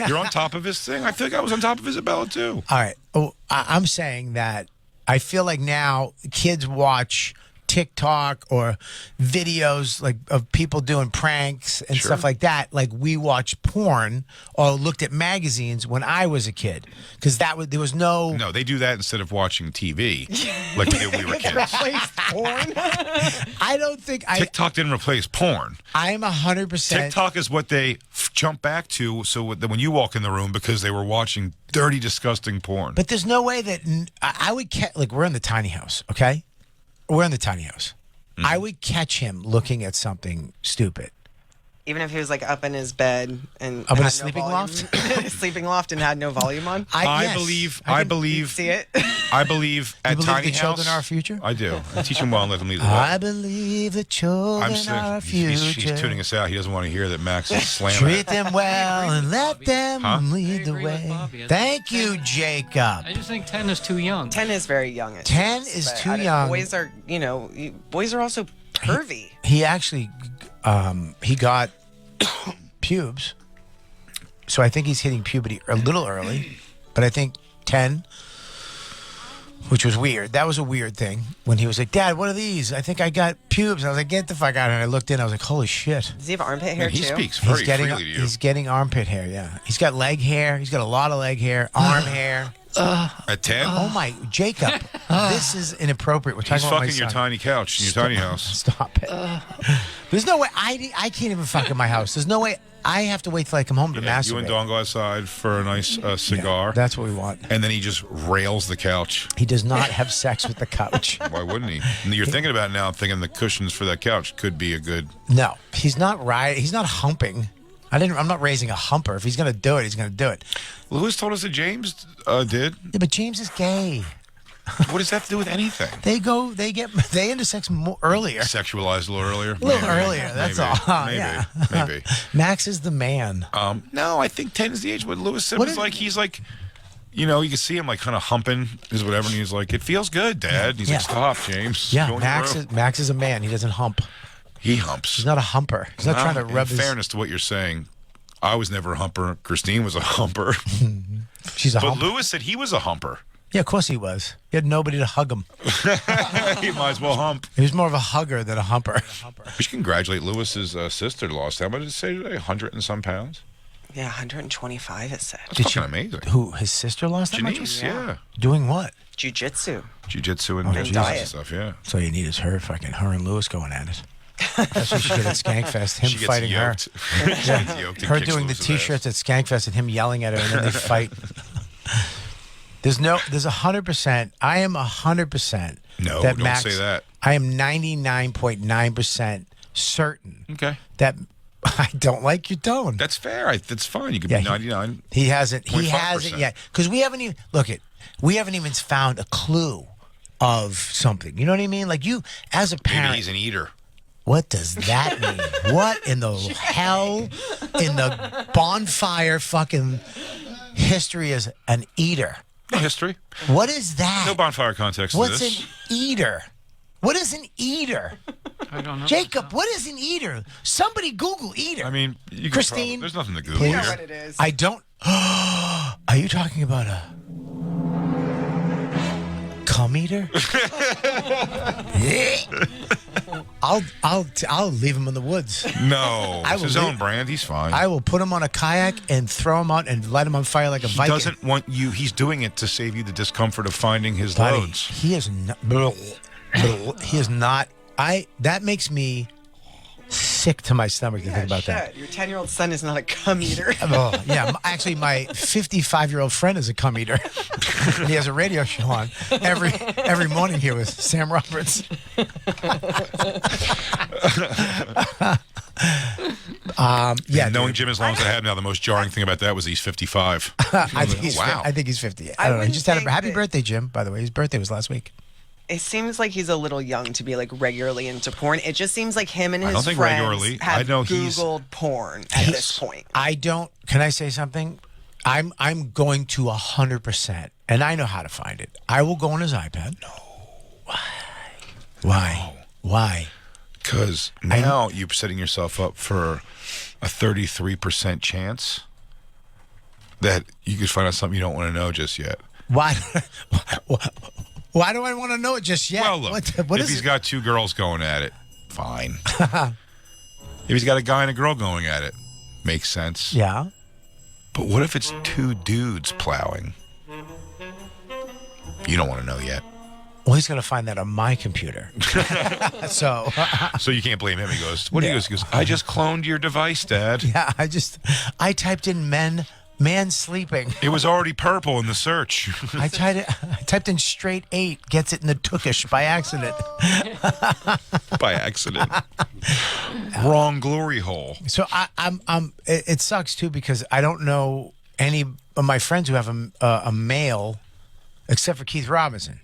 You're on top of his thing. I think I was on top of Isabella too. All right. Oh, I'm saying that I feel like now kids watch TikTok or videos like of people doing pranks and stuff like that. Like we watched porn or looked at magazines when I was a kid because there was no. No, they do that instead of watching TV like we did when we were kids. Porn? I don't think TikTok didn't replace porn. I'm 100%. TikTok is what they jump back to so that when you walk in the room because they were watching dirty, disgusting porn. But there's no way that I would like we're in the tiny house, okay? We're in the tiny house. I would catch him looking at something stupid. Even if he was like up in his bed and Up in a had no sleeping volume- loft? sleeping loft and had no volume on. I yes. believe. I I can believe. See it? I believe You at believe Tiny the children House. are our future? I do. I teach them well and let them lead the way. I believe the children I'm are sick. our future. He's tuning us out. He doesn't want to hear that Max is slamming. Treat it. them well and let them Huh? lead I the agree with way. Bobby. I Thank you, Jacob. I just think 10 is too young. 10 is very young. at 10 times, is but too I don't- young. Boys are, boys are also pervy. He actually, he got pubes. So I think he's hitting puberty a little early. But I think 10, which was weird. That was a weird thing when he was like, Dad, what are these? I think I got pubes. I was like, get the fuck out. And I looked in. I was like, holy shit. Does he have armpit hair And he too? speaks very freely to you. He's getting armpit hair, yeah. He's got leg hair. He's got a lot of leg hair, arm hair. At 10, Oh my, Jacob, this is inappropriate. We're he's talking about my fucking your son. tiny couch in your tiny house. Stop it. There's no way I can't even fuck in my house. There's no way I have to wait till I come home to Yeah, masturbate. you and Dawn go outside for a nice cigar, Yeah, that's what we want. and then he just rails the couch. He does not have sex with the couch. Why wouldn't he? And you're thinking about it now, thinking the cushions for that couch could be a good. No, he's not right. He's not humping. I'm not raising a humper. If he's gonna do it, he's gonna do it. Lewis told us that James did. Yeah, but James is gay. What does that have to do with anything? They intersex more earlier. Sexualized a little earlier. A little earlier. That's Maybe. all. Maybe. Yeah. Maybe. Max is the man. No, I think 10 is the age. What Lewis said What was is- like, he's like, you can see him like kind of humping his whatever, and he's like, it feels good, Dad. And he's Yeah. like, stop, James. Yeah, Go in your Max room. is a man. He doesn't hump. He humps. He's not a humper. He's not trying to In rub his. fairness to what you're saying, I was never a humper. Christine was a humper. She's a But humper. Lewis said he was a humper. Yeah, of course he was. He had nobody to hug him. He might as well hump. He was more of a hugger than a humper. We should congratulate Lewis's sister lost. How much did it say today? 100 and some pounds? Yeah, 125 it said. That's fucking amazing. Who? His sister lost that much? Janice, yeah. Doing what? Jiu-jitsu. Jiu-jitsu and Oh, exercise diet. and stuff, yeah. So all you need is her and Lewis going at it. That's what she did at Skankfest. Him She gets fighting her. yoked. She gets yoked and Her kicks doing the Lewis's T-shirts at Skankfest and him yelling at her, and then they fight. There's 100%. I am 100%. No, that don't Max, say that. I am 99.9% certain Okay. that I don't like your tone. That's fair. That's fine. You could Yeah, be he- 99. He hasn't 0.5%. yet because we haven't even we haven't even found a clue of something. You know what I mean? Like you, as a Maybe parent, he's an eater. what does that mean? What in the hell in the bonfire fucking history is an eater? No history. What is that? No bonfire context to What's this. an eater? What is an eater? I don't know. Jacob, what is an eater? Somebody Google eater. I mean, you could Christine, there's nothing to Google please. You know here. what it is. I don't. Are you talking about a cum eater? I'll leave him in the woods. No, I it's will his leave- own brand. He's fine. I will put him on a kayak and throw him out and light him on fire like a He Viking. doesn't want you. He's doing it to save you the discomfort of finding his Buddy, loads. he is not. He is not. That makes me sick to my stomach to think about that. Your 10-year-old son is not a cum eater. Oh, yeah. Actually, my 55-year-old friend is a cum eater. He has a radio show on every morning here with Sam Roberts. Yeah. Knowing dude. Jim as long as I have now, the most jarring thing about that was he's 55. I think he's. Wow. I think he's 50. I don't know. He wouldn't just had a think happy that- birthday, Jim. By the way, his birthday was last week. It seems like he's a little young to be like regularly into porn. It just seems like him and I his don't think friends regularly. have I know he's- Googled porn at this point. I don't. Can I say something? I'm going to 100%, and I know how to find it. I will go on his iPad. No. Why? Why? Because now you're setting yourself up for a 33% chance that you could find out something you don't want to know just yet. Why? Why do I want to know it just yet? Well, look, what if is he's it? got two girls going at it, fine. If he's got a guy and a girl going at it, makes sense. Yeah. But what if it's two dudes plowing? You don't want to know yet. Well, he's going to find that on my computer. So, So you can't blame him. He goes, what do you Yeah. He goes, I just cloned your device, Dad. yeah, I typed in men man sleeping. It was already purple in the search. I typed in straight 8, gets it in the Tookish by accident. By accident. Wrong glory hole. So it sucks too because I don't know any of my friends who have a male, except for Keith Robinson.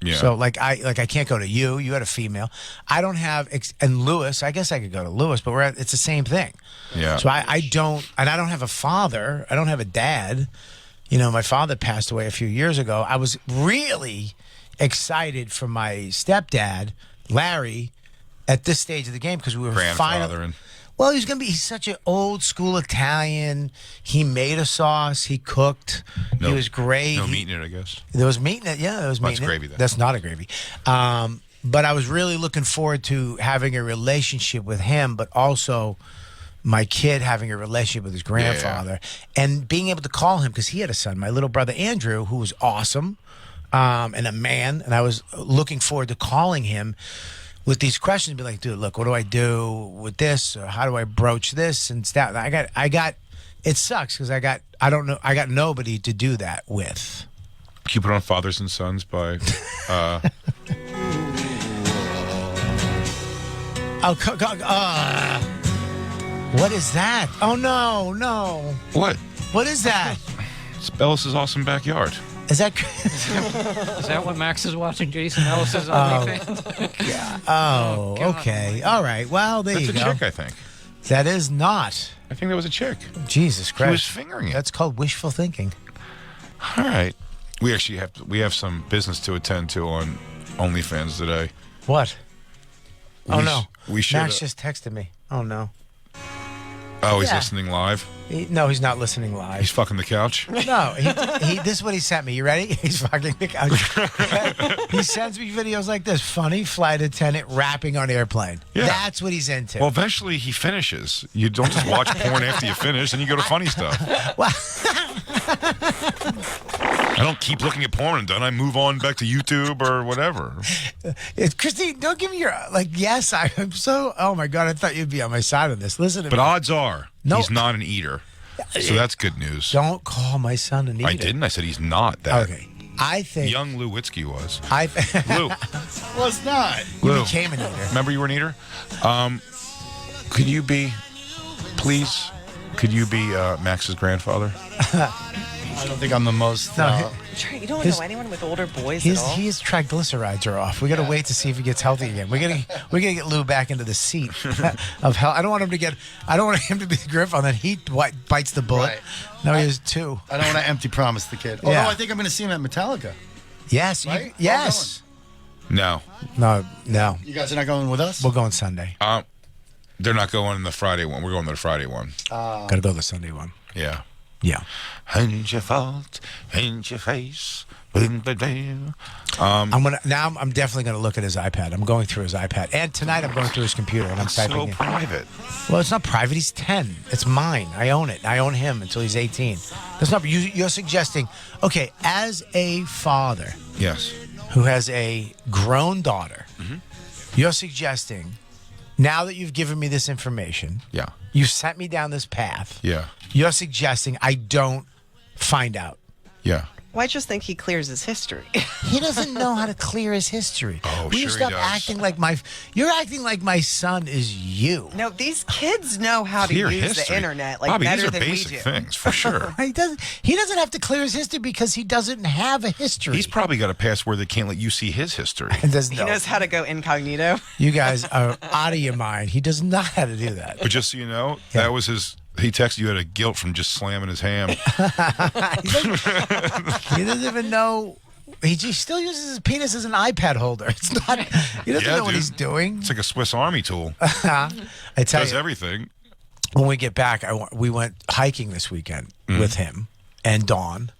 Yeah. So I can't go to you. You had a female. I don't have and Lewis. I guess I could go to Lewis, but it's the same thing. Yeah. So I don't have a father. I don't have a dad. You know, my father passed away a few years ago. I was really excited for my stepdad, Larry, at this stage of the game because we were grandfather. Well, he's such an old school Italian. He made a sauce. He cooked. He was great. No meat in it, I guess. There was meat in it. Yeah, there was meat in it. That's gravy, then. That's not a gravy. But I was really looking forward to having a relationship with him, but also my kid having a relationship with his grandfather and being able to call him because he had a son, my little brother Andrew, who was awesome and a man. And I was looking forward to calling him with these questions and be like, dude, look, what do I do with this? Or how do I broach this and stuff? I got, it sucks because I got nobody to do that with. Can you put on Fathers and Sons by, what is that? Oh, no. What? What is that? It's Bellis's awesome backyard. Is that Is that what Max is watching? Jason Ellis's OnlyFans? Oh, okay. All right. Well, there That's you a go. chick, I think. That is not. I think that was a chick. Jesus Christ. He was fingering it. That's called wishful thinking. All right. We actually have some business to attend to on OnlyFans today. What? Oh, no. We should. Max just texted me. Oh, no. Oh, he's Yeah. listening live? No, he's not listening live. He's fucking the couch? No, this is what he sent me. You ready? He's fucking the couch. He sends me videos like this. Funny flight attendant rapping on airplane. Yeah. That's what he's into. Well, eventually he finishes. You don't just watch porn after you finish, and you go to funny stuff. Well, I don't keep looking at porn and then I move on back to YouTube or whatever. Christine, don't give me your, yes, I'm so, oh my God, I thought you'd be on my side on this. Listen to But me. odds are No. he's not an eater. So that's good news. Don't call my son an eater. I didn't. I said he's not that. Okay. I think. Young Lou Witzke was. Lou. Was not. You became an eater. Remember you were an eater? Could you be Max's grandfather? I don't think I'm the most. No, You don't know anyone with older boys his at all? his triglycerides are off. We got to wait to see if he gets healthy again. We're gonna get Lou back into the seat of hell. I don't want him to be the grandfather. Then he bites the bullet. Right. Now he has 2. I don't want to empty promise the kid. Although Yeah. I think I'm going to see him at Metallica. Yes. Right? Yes. No. No. You guys are not going with us? We're going Sunday. They're not going the Friday one. We're going to the Friday one. Got to go the Sunday one. Yeah. Yeah. Ain't your fault, ain't your face. I'm definitely gonna look at his iPad. I'm going through his iPad, and tonight I'm going through his computer and I'm typing So in. private. Well, it's not private. He's 10. It's mine. I own it. I own him until he's 18. That's not. You're suggesting. Okay, as a father Yes. who has a grown daughter, you're suggesting. Now that you've given me this information, Yeah. you sent me down this path. Yeah. You're suggesting I don't find out. Yeah. Well, I just think he clears his history. He doesn't know how to clear his history. Oh, Will you sure he stop does. acting like you're acting like my son is you. No, these kids know how Clear to use history. the internet Bobby, better these are than basic we do. things for sure. He doesn't have to clear his history because he doesn't have a history. He's probably got a password that can't let you see his history. He does He not. knows how to go incognito. You guys are out of your mind. He does not know how to do that. But just so you know, that was his. He texted you out of guilt from just slamming his ham. He doesn't even know. He still uses his penis as an iPad holder. It's not. He doesn't know what dude. he's doing. It's like a Swiss Army tool. I tell Does you, everything. when we get back, we went hiking this weekend with him and Dawn.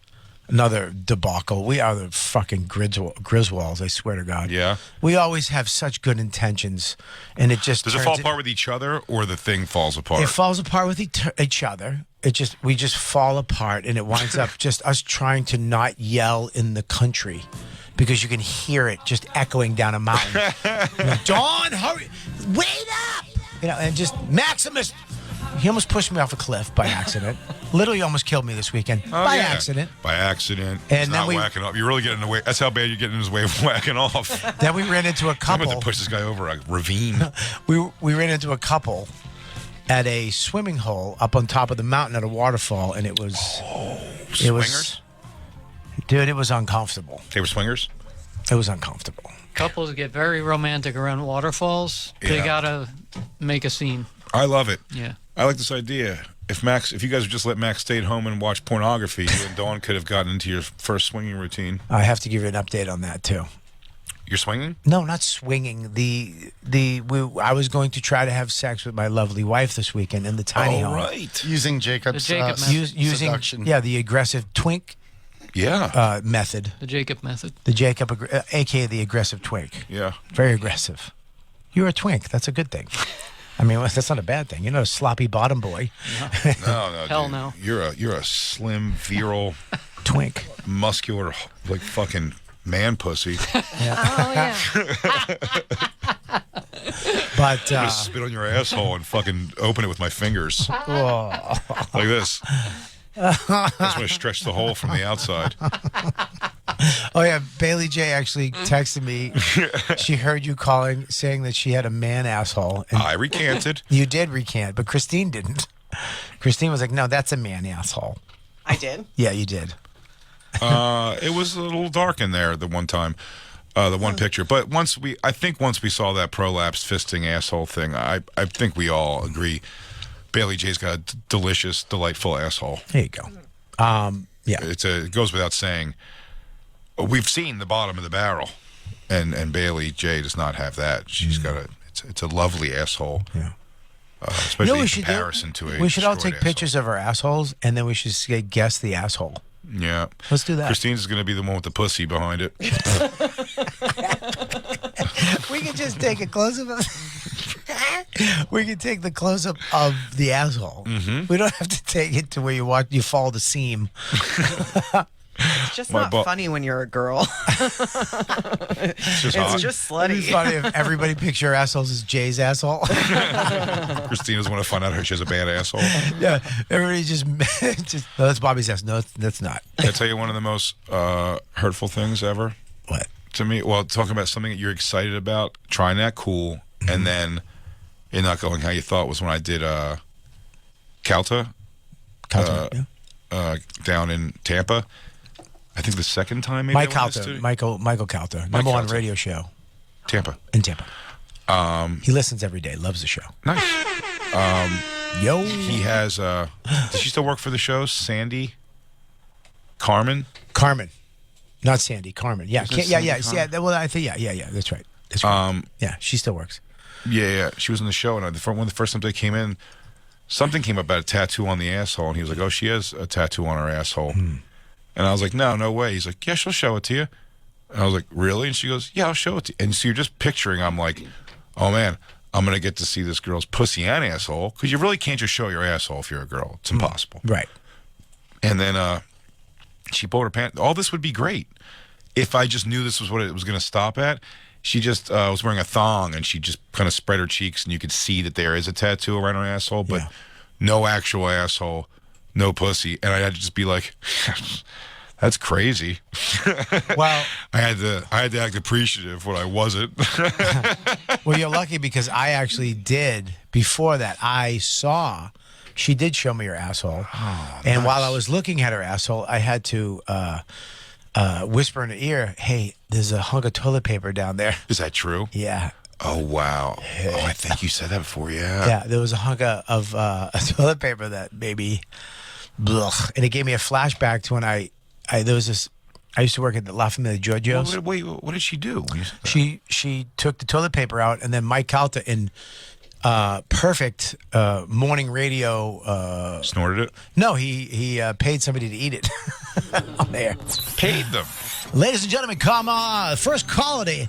Another debacle. We are the fucking Griswolds, I swear to God. Yeah. We always have such good intentions, and it just Does it fall apart with each other, or the thing falls apart? It falls apart with each other. We just fall apart, and it winds up just us trying to not yell in the country because you can hear it just echoing down a mountain. Dawn, hurry, wait up! And just Maximus. He almost pushed me off a cliff by accident. Literally almost killed me this weekend by accident. By accident. And He's then not we- whacking off. You're really getting in the way. That's how bad you're getting in his way of whacking off. Then we ran into a I'm couple. about to push this guy over a ravine. We ran into a couple at a swimming hole up on top of the mountain at a waterfall, and it was Swingers? Dude, it was uncomfortable. They were swingers? It was uncomfortable. Couples get very romantic around waterfalls. They Yeah. gotta make a scene. I love it. Yeah. I like this idea. If you guys would just let Max stay at home and watch pornography, you and Dawn could have gotten into your first swinging routine. I have to give you an update on that too. You're swinging? No, not swinging. I was going to try to have sex with my lovely wife this weekend in the tiny home. right. Using Jacob's The Jacob method. Using seduction. the aggressive twink Yeah. method. The Jacob method. The Jacob, aka the aggressive twink. Yeah. Very aggressive. You're a twink. That's a good thing. I mean, that's not a bad thing. You're not a sloppy bottom boy. No, Hell dude. no. You're a slim, virile, Twink. muscular, like fucking man pussy. Oh yeah. But I'm gonna spit on your asshole and fucking open it with my fingers. Like this. That's when I stretch the hole from the outside. oh yeah, Bailey J actually texted me. She heard you saying that she had a man asshole. And I recanted. you did recant, but Christine didn't. Christine was like, "No, that's a man asshole." I did. Yeah, you did. It was a little dark in there the one time, the one picture. But once we saw that prolapsed fisting asshole thing, I think we all agree Bailey J's got a delicious, delightful asshole. There you go. Yeah. It goes without saying. We've seen the bottom of the barrel, and Bailey J does not have that. She's got it's a lovely asshole. Yeah. Especially You know what in we should do? comparison to a We should all destroyed take asshole. pictures of our assholes, and then we should say, guess the asshole. Yeah. Let's do that. Christine's going to be the one with the pussy behind it. We can just take a close up. We can take the close up of the asshole. Mm-hmm. We don't have to take it to where you follow the seam. It's just My not bu- funny when you're a girl. It's just It's hot. just It'd be slutty. funny if everybody picks your assholes as Jay's asshole. Christine doesn't want to find out she has a bad asshole. Yeah, everybody just no, that's Bobby's ass. No, that's not. Can I tell you one of the most hurtful things ever What? to me? Well, talking about something that you're excited about, trying that cool, and then it not going how you thought was when I did Calta Yeah. down in Tampa. I think the second time maybe. Mike I went this Calta, to- Michael Calta, number one Calta. radio show Tampa. in Tampa. He listens every day, loves the show. Nice. Yo, He has. Does she still work for the show? Sandy. Carmen. Carmen, not Sandy. Carmen, yeah, Is it yeah. Sandy Yeah, well, I think yeah. That's right. That's right. Yeah, she still works. Yeah. She was in the show, and one of the first times they came in, something came up about a tattoo on the asshole, and he was like, "Oh, she has a tattoo on her asshole." And I was like, no way. He's like, yeah, she'll show it to you. And I was like, really? And she goes, yeah, I'll show it to you. And so you're just picturing, I'm like, oh man, I'm going to get to see this girl's pussy and asshole, because you really can't just show your asshole if you're a girl. It's impossible. Right. And then she pulled her pants. All this would be great if I just knew this was what it was going to stop at. She just was wearing a thong, and she just kind of spread her cheeks, and you could see that there is a tattoo around her asshole, but no actual asshole, no pussy. And I had to just be like, that's crazy. Well, I had to act appreciative when I wasn't. well, you're lucky because I actually did. Before that, I saw she did show me her asshole, and while I was looking at her asshole, I had to whisper in her ear, "Hey, there's a hunk of toilet paper down there." Is that true? Yeah. Oh wow. Oh, I think you said that before. Yeah. Yeah, there was a hunk of toilet paper that maybe, and it gave me a flashback to when I used to work at the La Familia Giorgio's. Wait, what did she do? When you said that? She took the toilet paper out, and then Mike Calta in perfect morning radio. Snorted it. No, he paid somebody to eat it on there. Paid them. Ladies and gentlemen, come on. First call in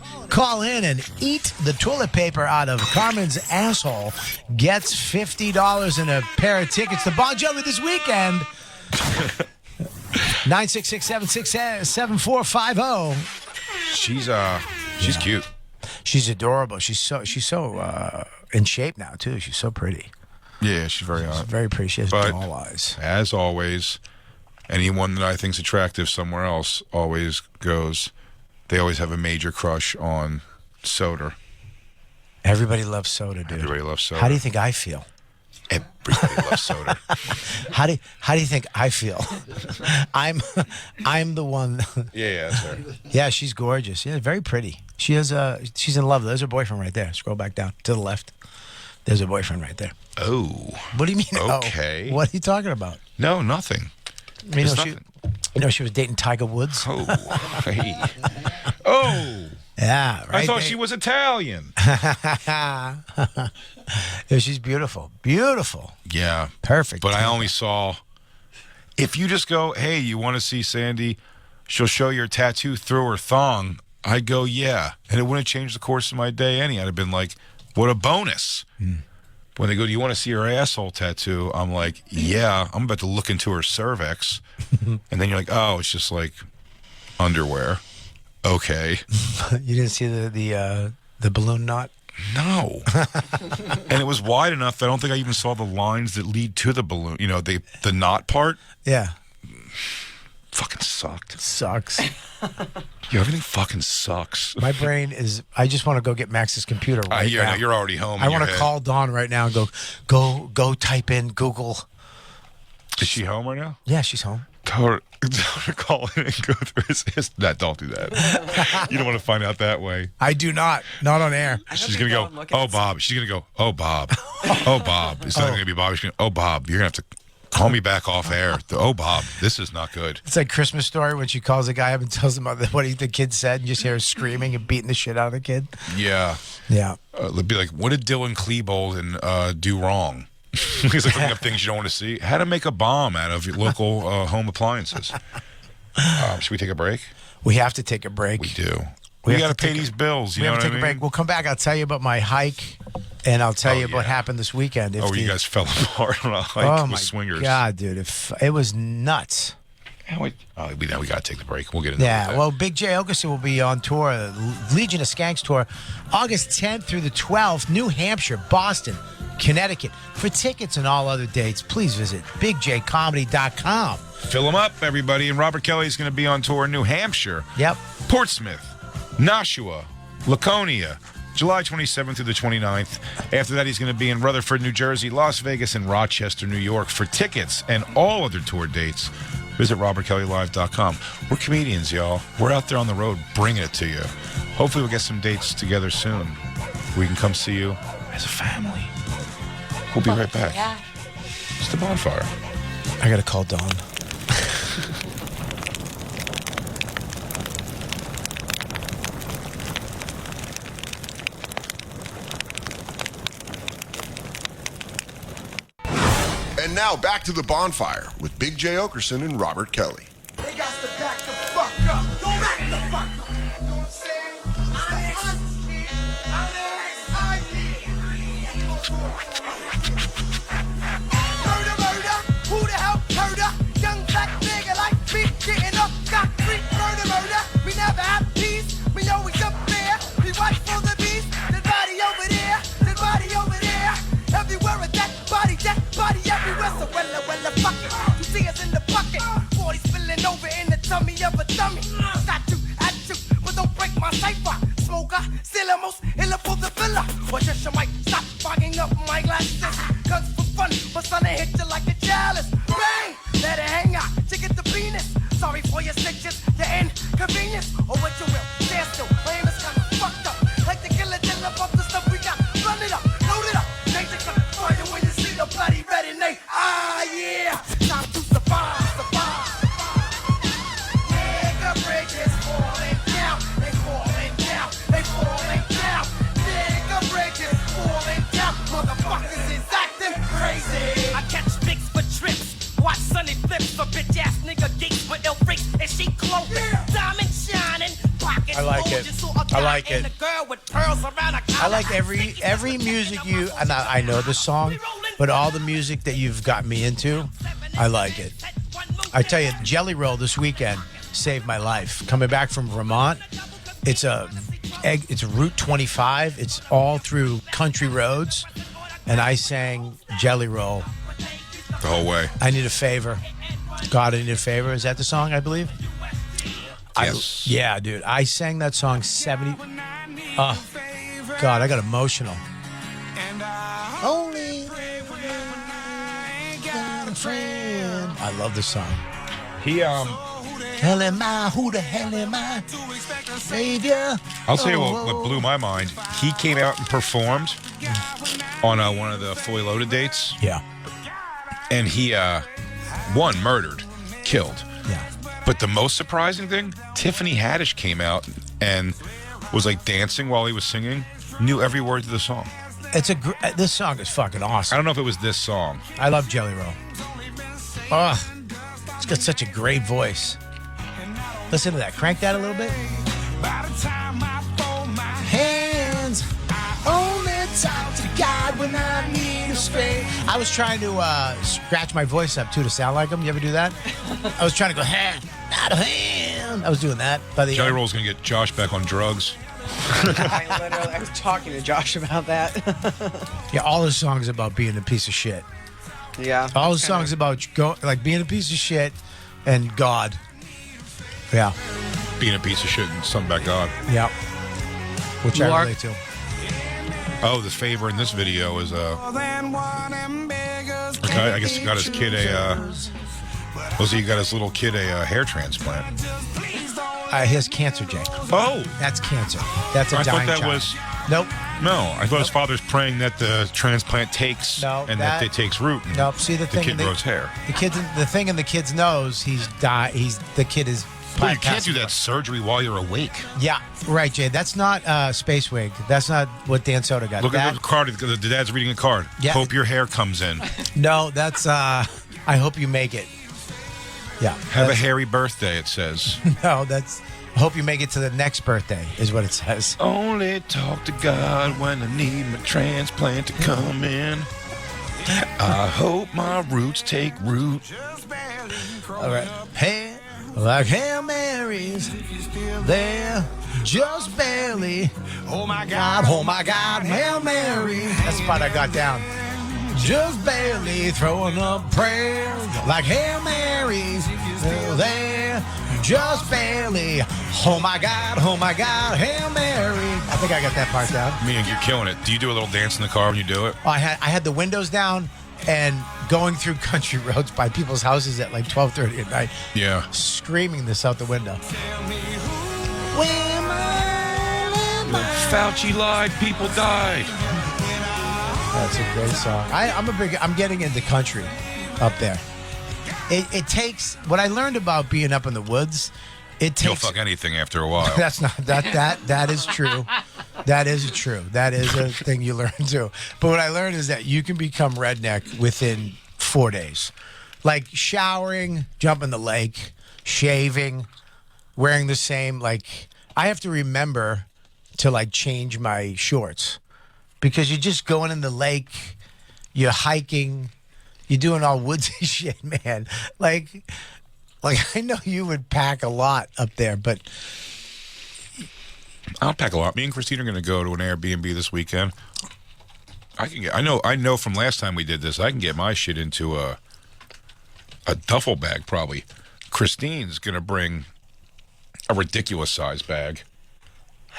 and eat the toilet paper out of Carmen's asshole. Gets $50 and a pair of tickets to Bon Jovi this weekend. 966-767-7450. She's cute. She's adorable. She's so in shape now too. She's so pretty. Yeah, she's very She's hot. very pretty. She has But- doll eyes. As always, anyone that I think's attractive somewhere else always goes. They always have a major crush on Soder. Everybody loves Soda, dude. Everybody loves Soder. How do you think I feel? Everybody loves Soder. How do you think I feel? I'm the one. Yeah, that's her. Yeah, she's gorgeous. Yeah, very pretty. She's in love. There's her boyfriend right there. Scroll back down to the left. There's her boyfriend right there. Oh. What do you mean? Okay. Oh? What are you talking about? No, nothing. You know, It's she was dating Tiger Woods. Oh. Hey. Oh. Yeah, right. I thought there. she was Italian. Yeah, she's beautiful. Beautiful. Yeah. Perfect. But I only saw. If you just go, hey, you want to see Sandy? She'll show your tattoo through her thong. I'd go, yeah. And it wouldn't change the course of my day any. I'd have been like, what a bonus. When they go, do you want to see her asshole tattoo? I'm like, yeah. I'm about to look into her cervix. And then you're like, oh, it's just like underwear. Okay. You didn't see the balloon knot? No. And it was wide enough that I don't think I even saw the lines that lead to the balloon. You know, the knot part. Yeah. Fucking sucked. Sucks. Yo, everything fucking sucks. My brain is. I just want to go get Max's computer right yeah, now. no, you're already home. I in want your to head. call Dawn right now and go type in Google. Is she home right now? Yeah, she's home. Tell her call in and go through his don't do that. You don't want to find out that way. I do not on air. She's gonna go, oh Bob. She's gonna go, oh Bob. Oh Bob. It's not gonna be Bob. She's gonna, oh Bob, you're gonna have to call me back off air. Oh Bob, this is not good. It's like Christmas Story when she calls the guy up and tells him about what the kid said, and you just hear her screaming and beating the shit out of the kid. Yeah. Yeah. It'd be like, what did Dylan Klebold do wrong? He's like looking up things you don't want to see. How to make a bomb out of your local home appliances. Should we take a break? We have to take a break. We do. We We have got to to pay take these bills. You We know have to what take I a mean? break. We'll come back. I'll tell you about my hike, and I'll tell you what happened this weekend. Oh, you guys fell apart on a hike Oh with my swingers. God, dude! If it was nuts. Yeah, we got to take the break. We'll get into Yeah, that. well, Big J Okerson will be on tour, Legion of Skanks tour, August 10th through the 12th, New Hampshire, Boston, Connecticut. For tickets and all other dates, please visit bigjcomedy.com. Fill them up, everybody. And Robert Kelly is going to be on tour in New Hampshire. Yep. Portsmouth, Nashua, Laconia, July 27th through the 29th. After that, he's going to be in Rutherford, New Jersey, Las Vegas, and Rochester, New York. For tickets and all other tour dates, visit robertkellylive.com. We're comedians, y'all. We're out there on the road bringing it to you. Hopefully we'll get some dates together soon. We can come see you as a family. We'll be right back. Yeah. It's the Bonfire. I got to call Dawn. And now back to the Bonfire with Big J Okerson and Robert Kelly. They got to back the fuck up. Go back the fuck up. You know what I'm saying? Murder, who the hell murder? Young black nigga like me getting up, got free. Murder, we never have peace. We always up there. We watch for the beast. Dead body over there, dead body over there. Everywhere a dead body everywhere. So well, fuck it. You see us in the bucket. 40 spilling over in the tummy of a dummy. Got to, but don't break my cipher. Smoker, still almost illa for the filler. Or just you might stop fogging up my glasses. Guns for fun, but son, I hit you like a chalice. Bang! Let it hang out to get the penis. Sorry for your stitches, your inconvenience. Or what you will, stand still. My aim is kinda fucked up. Like the killer dealer of the stuff we got. Run it up, load it up. Change the color, fire when you see the bloody red and they. Ah, yeah! Time to survive. Nigga bridges falling down. They falling down. Nigga bridges falling down. Motherfuckers is acting crazy. I catch pics for trips. Watch Sunny flips for bitch ass nigga geeks with ill freaks and she clothing. Diamond shining, pockets I like it. bulging, so a I guy like and it. a girl with pearls around her I like every music you. And I know the song, but all the music that you've got me into, I like it. I tell you, Jelly Roll this weekend saved my life. Coming back from Vermont, it's Route 25. It's all through country roads. and I sang Jelly Roll. The whole way. I Need a Favor. God, I Need a Favor. Is that the song, I believe? Yes. Yeah, dude. I sang that song 70. Oh, God, I got emotional. Only got a friend. I love this song. He Hell am I? Who the hell am I? Savior. I'll tell you what blew my mind. He came out and performed on one of the Fully Loaded dates, Yeah. and he murdered, killed. Yeah. But the most surprising thing, Tiffany Haddish came out and was like dancing while he was singing, knew every word to the song. This song is fucking I awesome. don't know if it was this song. I love Jelly Roll. Oh, it's got such a great voice. Listen to that. Crank that a little bit. Hands only talk to God when I need a strength. I was trying to scratch my voice up too to sound like him. You ever do that? I was trying to go hand, not a hand. I was doing that. By the Jelly end. Roll's gonna get Josh back on drugs. I was talking to Josh about that. Yeah, all his songs about being a piece of shit. Yeah. All his songs about being a piece of shit and God. Yeah. Being a piece of shit and something about God. Yeah. Which I Mark. relate to. Oh, the favor in this video is okay, I guess he got his kid he got his little kid a hair transplant. He has cancer, Jay. Oh, That's cancer. That's a I dying thought that child. was Nope. no. I thought his father's praying that the transplant takes and that it takes root. And Nope. See the the thing. kid grows hair. The thing in the kid's nose. The kid is. Well, you can't do that surgery while you're awake. Yeah. Right, Jay. That's not space wig. That's not what Dan Soda got. Look at the card. The dad's reading a card. Yeah. Hope your hair comes in. No, that's. I hope you make it. Yeah. Have a that's- hairy birthday. It says. No, that's. I hope you make it to the next birthday. Is what it says. Only talk to God when I need my transplant to come in. I hope my roots take root. All right. Hey, like Hail Marys, they're just barely. Oh my God, Hail Mary. That's the part I got down. Just barely throwing up prayers like Hail Marys, they're just barely. Oh my God, Hail Mary. I think I got that part down. Me and you're killing it. Do you do a little dance in the car when you do it? I had the windows down and going through country roads by people's houses at like 12:30 at night, Yeah. screaming this out the window. Fauci lied. People died. That's a great song. I'm getting into country up there. It takes what I learned about being up in the woods. It You'll takes. fuck anything after a while. That's not that is true. That is true. That is a thing you learn too. But what I learned is that you can become redneck within 4 days. Like showering, jump in the lake, shaving, wearing the same, like I have to remember to like change my shorts because you're just going in the lake, you're hiking, you're doing all woodsy shit, man. Like I know you would pack a lot up there, but I'll pack a lot. Me and Christine are going to go to an Airbnb this weekend. I know from last time we did this, I can get my shit into a duffel bag probably. Christine's going to bring a ridiculous size bag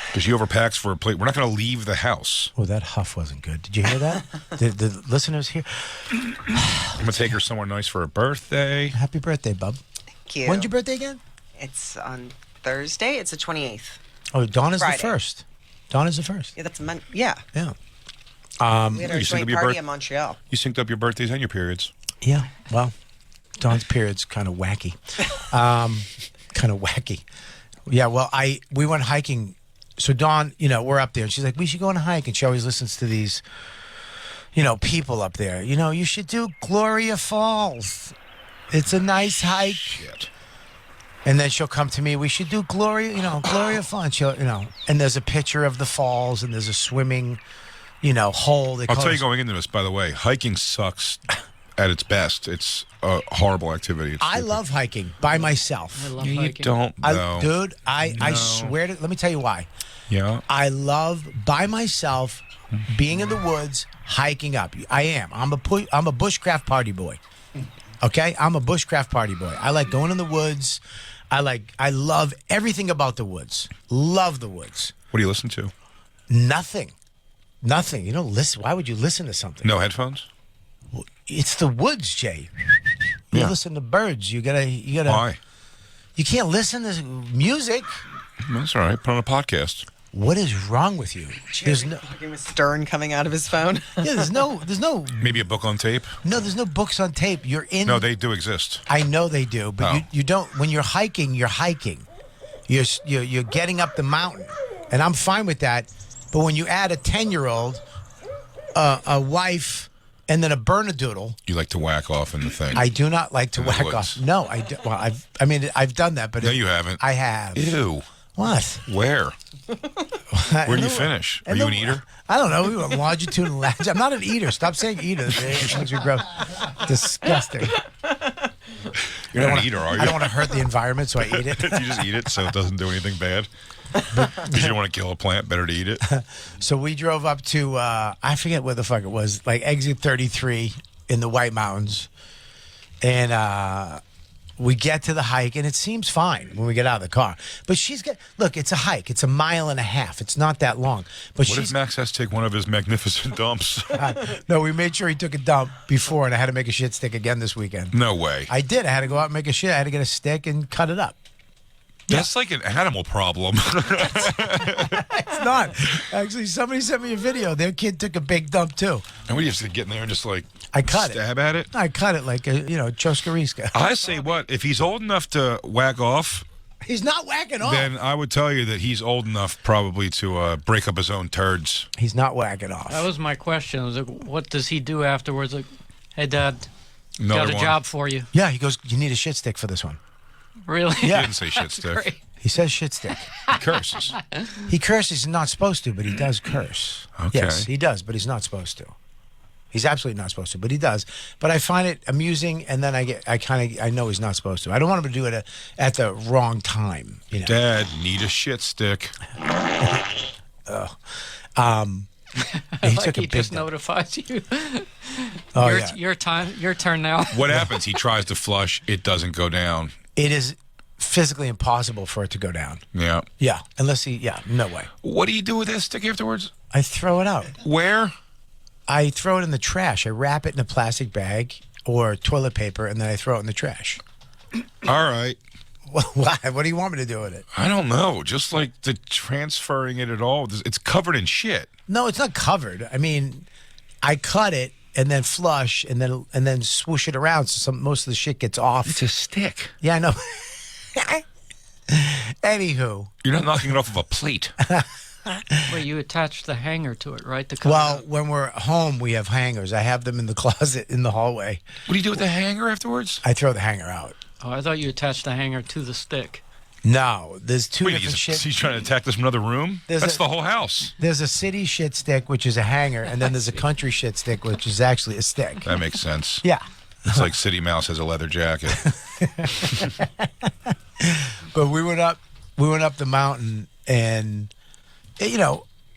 because she overpacks for a plate. We're not going to leave the house. oh, that huff wasn't good. Did you hear that? the listeners here. I'm going to take her somewhere nice for her birthday. Happy birthday, bub. Thank you. When's your birthday again? It's on Thursday. It's the 28th. Oh, Dawn is Friday. the first. Dawn is the first. Yeah, that's Yeah. Yeah. We had our You synced joint up your party birth- in Montreal. You synced up your birthdays and your periods. Yeah. Well, Dawn's period's kind of wacky. Kind of wacky. Yeah. Well, we went hiking. So Dawn, we're up there, and she's like, "We should go on a hike." And she always listens to these, people up there. You should do Gloria Falls. It's a nice hike. Shit. And then she'll come to me. We should do Gloria Falls. And she'll, and there's a picture of the falls, and there's a swimming, hole. I'll tell you going into this, by the way, hiking sucks at its best. It's a horrible activity. It's I stupid. love hiking by myself. I love You hiking. don't, though. Dude, I swear to. Let me tell you why. Yeah. I love by myself being in the woods, hiking up. I am. I'm a bushcraft party boy. Okay, I'm a bushcraft party boy. I like going in the woods. I love everything about the woods. Love the woods. What do you listen to? Nothing. You don't listen. Why would you listen to something? No headphones? It's the woods, Jay. You Yeah. listen to birds. You gotta. Why? You can't listen to music. That's all right. Put on a podcast. What is wrong with you? There's no. Talking with Stern coming out of his phone. Yeah, there's no. Maybe a book on tape? No, there's no books on tape. You're in. No, they do exist. I know they do, but Oh. you don't. When you're hiking, you're hiking. You're getting up the mountain, and I'm fine with that. But when you add a 10-year-old, a wife, and then a Bernedoodle, You like to whack off in the thing. I do not like to In the whack woods. off. No, I do. Well, I've done that, but No, you haven't. I have. Ew. What? Where? Where do you finish? Are you an eater? I don't know. We went longitude and latitude. I'm not an eater. Stop saying eater. It makes me gross. Disgusting. You're not an eater, are you? I don't want to hurt the environment, so I eat it. You just eat it so it doesn't do anything bad? Because you don't want to kill a plant, better to eat it. So we drove up to, I forget where the fuck it was, like exit 33 in the White Mountains. And we get to the hike, and it seems fine when we get out of the car. But look, it's a hike. It's 1.5 miles. It's not that long. But What if Max has to take one of his magnificent dumps? No, we made sure he took a dump before, and I had to make a shit stick again this weekend. No way. I did. I had to go out and make a shit. I had to get a stick and cut it up. That's like an animal problem. It's not. Actually, somebody sent me a video. Their kid took a big dump, too. And what do you have to get in there and just like I cut stab at it? I cut it like a, Choskariska. I say what? If he's old enough to whack off, He's not whacking off. then I would tell you that he's old enough probably to break up his own turds. He's not whacking off. That was my question. I was like, what does he do afterwards? Like, hey, Dad, Another got a one. job for you. Yeah, he goes, you need a shit stick for this one. Really? He didn't say shit stick. Great. He says shit stick. He curses. He curses. He's not supposed to, but he does curse. Okay. Yes, he does, but he's not supposed to. He's absolutely not supposed to, but he does. But I find it amusing, and then I know he's not supposed to. I don't want him to do it at the wrong time. Dad, need a shit stick. He Like took a he big just dump. notifies you. Oh, your, yeah. your turn now. What happens? He tries to flush. It doesn't go down. It is physically impossible for it to go down. Yeah. Yeah, no way. What do you do with that stick afterwards? I throw it out. Where? I throw it in the trash. I wrap it in a plastic bag or toilet paper, and then I throw it in the trash. All right. Why? What do you want me to do with it? I don't know. Just like the transferring it at all. It's covered in shit. No, it's not covered. I mean, I cut it and then flush and then swoosh it around so most of the shit gets off. It's a stick. Yeah, I know. Anywho, You're not knocking it off of a plate. Well, you attach the hanger to it, right? To cut it well, out. when we're home, we have hangers. I have them in the closet in the hallway. What do you do with the hanger afterwards? I throw the hanger out. Oh, I thought you attached the hanger to the stick. No, there's two Wait, different shit. he's trying to attack this from another room? There's That's a- the whole house. There's a city shit stick, which is a hanger, and then there's a country shit stick, which is actually a stick. That makes sense. Yeah. It's like City Mouse has a leather jacket. But we went up the mountain, and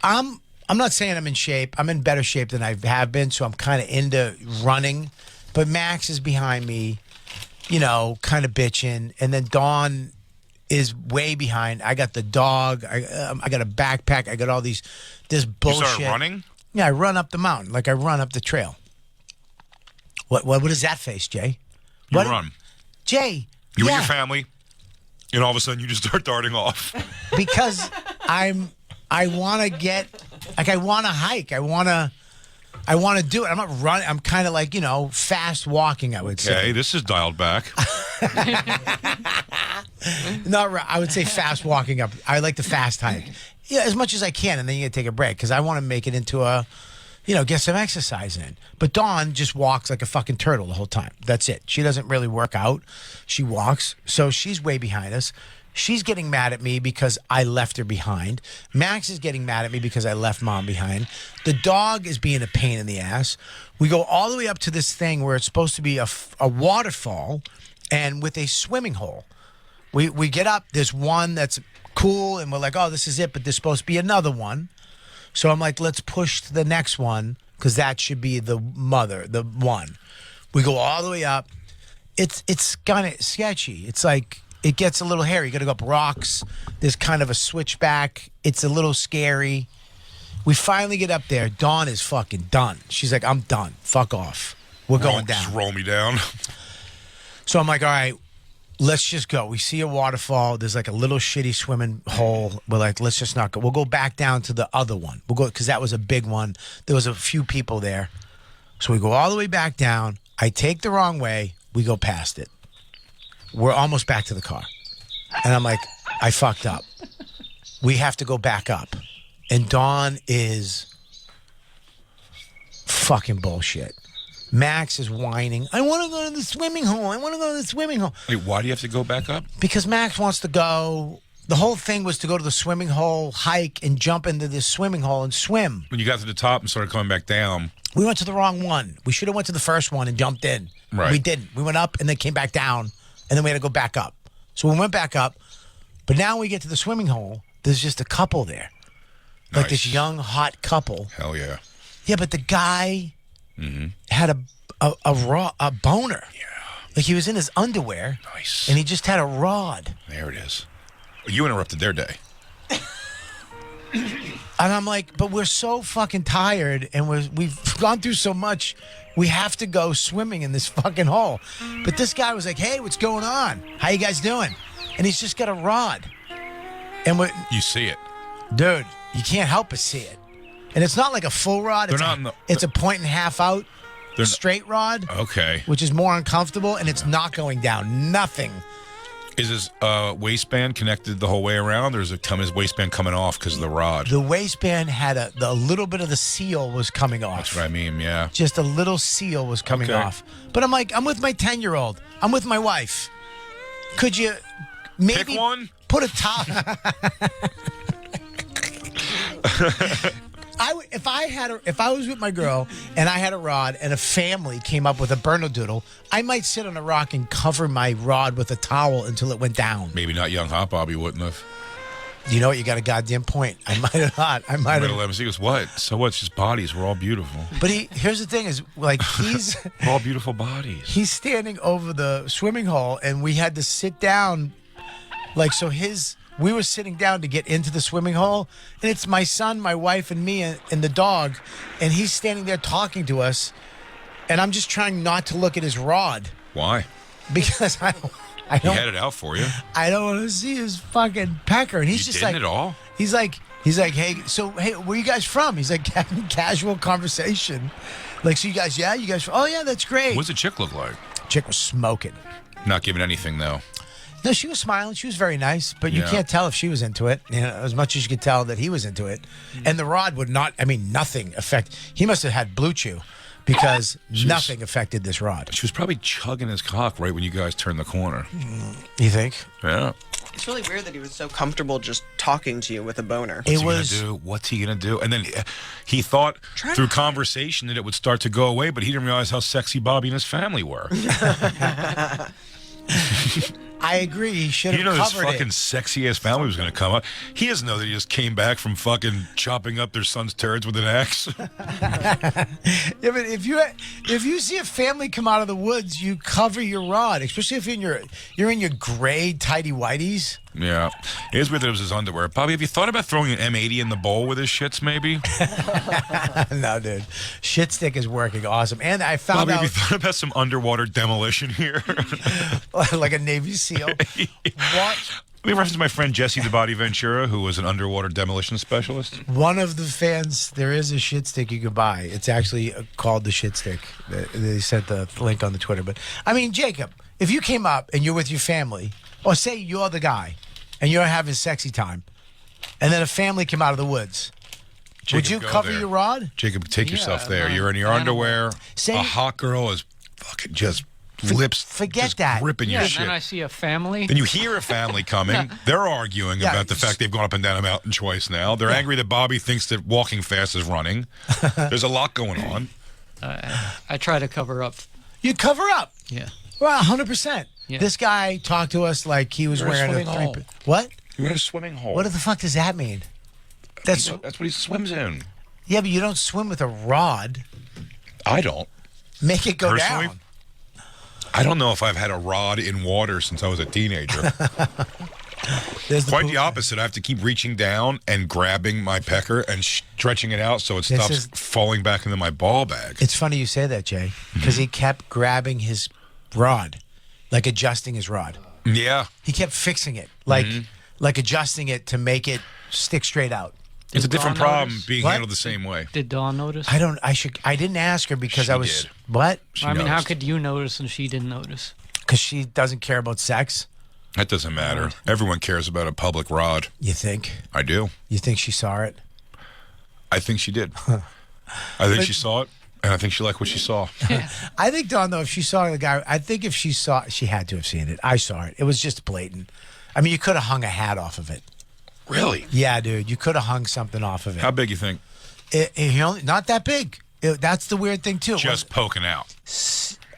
I'm not saying I'm in shape. I'm in better shape than I have been, so I'm kind of into running. But Max is behind me, kind of bitching, and then Dawn is way behind. I got the dog. I got a backpack. I got all this You bullshit. started running? Yeah, I run up the mountain like I run up the trail. What is that face, Jay? You What- run. Jay. You yeah. and your family, and all of a sudden you just start darting off. Because I want to get, I want to hike. I want to do it. I'm not running. I'm kind of like, fast walking, I would Okay, say. this is dialed back. I would say fast walking up. I like the fast hike. Yeah, as much as I can, and then you got to take a break because I want to make it into a, get some exercise in. But Dawn just walks like a fucking turtle the whole time. That's it. She doesn't really work out. She walks. So she's way behind us. She's getting mad at me because I left her behind. Max is getting mad at me because I left mom behind. The dog is being a pain in the ass. We go all the way up to this thing where it's supposed to be a waterfall and with a swimming hole. We get up. There's one that's cool, and we're like, oh, this is it, but there's supposed to be another one. So I'm like, let's push to the next one because that should be the one. We go all the way up. It's kind of sketchy. It's like it gets a little hairy. You got to go up rocks. There's kind of a switchback. It's a little scary. We finally get up there. Dawn is fucking done. She's like, I'm done. Fuck off. We're going down. Just roll me down. So I'm like, all right, let's just go. We see a waterfall. There's like a little shitty swimming hole. We're like, let's just not go. We'll go back down to the other one. We'll go because that was a big one. There was a few people there. So we go all the way back down. I take the wrong way. We go past it. We're almost back to the car. And I'm like, I fucked up. We have to go back up. And Dawn is fucking bullshit. Max is whining. I want to go to the swimming hole. I want to go to the swimming hole. Wait, why do you have to go back up? Because Max wants to go. The whole thing was to go to the swimming hole, hike, and jump into this swimming hole and swim. When you got to the top and started coming back down. We went to the wrong one. We should have went to the first one and jumped in. Right. We didn't. We went up and then came back down, and then we had to go back up. So we went back up, but now we get to the swimming hole. There's just a couple there. Like this young, hot couple. Hell yeah. Yeah, but the guy had a boner. Yeah. Like he was in his underwear. Nice. And he just had a rod. There it is. You interrupted their day. And I'm like, but we're so fucking tired and we've gone through so much. We have to go swimming in this fucking hole. But this guy was like, hey, what's going on? How you guys doing? And he's just got a rod. And you see it. Dude, you can't help but see it. And it's not like a full rod. It's a point and a half out straight rod. Okay. Which is more uncomfortable, and it's not going down. Nothing. Is his waistband connected the whole way around, or is his waistband coming off because of the rod? The waistband had a little bit of the seal was coming off. That's what I mean, yeah. Just a little seal was coming off. But I'm like, I'm with my 10-year-old. I'm with my wife. Could you maybe pick one? Put a top. If I was with my girl and I had a rod and a family came up with a Bernedoodle, I might sit on a rock and cover my rod with a towel until it went down. Maybe not young Hot Bobby wouldn't have. You know what? You got a goddamn point. I might have not. I might have. Let him see. He goes, what? So what? It's just bodies. We're all beautiful. But here's the thing: is like we're all beautiful bodies. He's standing over the swimming hole, and we had to sit down. Like we were sitting down to get into the swimming hole, and it's my son, my wife, and me, and the dog, and he's standing there talking to us, and I'm just trying not to look at his rod. Why? Because I don't. He had it out for you. I don't want to see his fucking pecker, and he's just like, at all? He's like, hey, where you guys from? He's like having casual conversation, like, so you guys, oh yeah, that's great. What's the chick look like? Chick was smoking. Not giving anything though. No, she was smiling. She was very nice, but you can't tell if she was into it, as much as you could tell that he was into it. And the rod would not, nothing affect. He must have had Blue Chew because nothing affected this rod. She was probably chugging his cock right when you guys turned the corner. You think? Yeah. It's really weird that he was so comfortable just talking to you with a boner. What's he gonna do? And then he thought through conversation that it would start to go away, but he didn't realize how sexy Bobby and his family were. I agree. He should have covered it. This fucking sexy ass family was going to come up. He doesn't know that he just came back from fucking chopping up their son's turds with an axe. Yeah, but if you see a family come out of the woods, you cover your rod, especially if you're in your gray tidy whities. Yeah, it is weird that it was his underwear. Bobby, have you thought about throwing an M80 in the bowl with his shits? Maybe. No, dude. Shit stick is working awesome, and I found Bobby, out. have you thought about some underwater demolition here? Like a Navy SEAL. What? Let me reference my friend Jesse the Body Ventura, who was an underwater demolition specialist. One of the fans, there is a shit stick you can buy. It's actually called the shit stick. They sent the link on the Twitter. But, Jacob, if you came up and you're with your family, or say you're the guy and you're having sexy time, and then a family came out of the woods, would you cover your rod? Jacob, take yourself there. You're in your underwear. A hot girl is fucking just lips forget just that. gripping Yeah, your and shit. then I see a family. Then you hear a family coming. They're arguing Yeah, about the fact they've gone up and down a mountain twice now. They're angry that Bobby thinks that walking fast is running. There's a lot going on. I try to cover up. You cover up. Yeah. Well, 100%. Yeah. This guy talked to us like he was You're a wearing swimming hole. What? You're in a swimming hole. What the fuck does that mean? That's That's what he swims in. yeah, but you don't swim with a rod. I don't. Make it go Personally? down. I don't know if I've had a rod in water since I was a teenager. There's Quite poop. the opposite. I have to keep reaching down and grabbing my pecker and stretching it out so it This stops is- falling back into my ball bag. It's funny you say that, Jay, because he kept grabbing his rod, like adjusting his rod. Yeah. He kept fixing it, like adjusting it to make it stick straight out. It's a Did different Dawn problem notice? being What? handled the same way. Did Dawn notice? I didn't ask her because She I was did. what? She I mean, how noticed. could you notice and she didn't notice? Because she doesn't care about sex. That doesn't matter. Everyone cares about a public rod. You think? I do. You think she saw it? I think she did. I think she saw it, and I think she liked what she saw. I think Dawn though, if she saw the guy, I think if she saw, she had to have seen it. I saw it. It was just blatant. I mean, you could have hung a hat off of it. Really? Yeah, dude, you could have hung something off of it. How big you think? He only not that big. That's the weird thing too. Just poking out.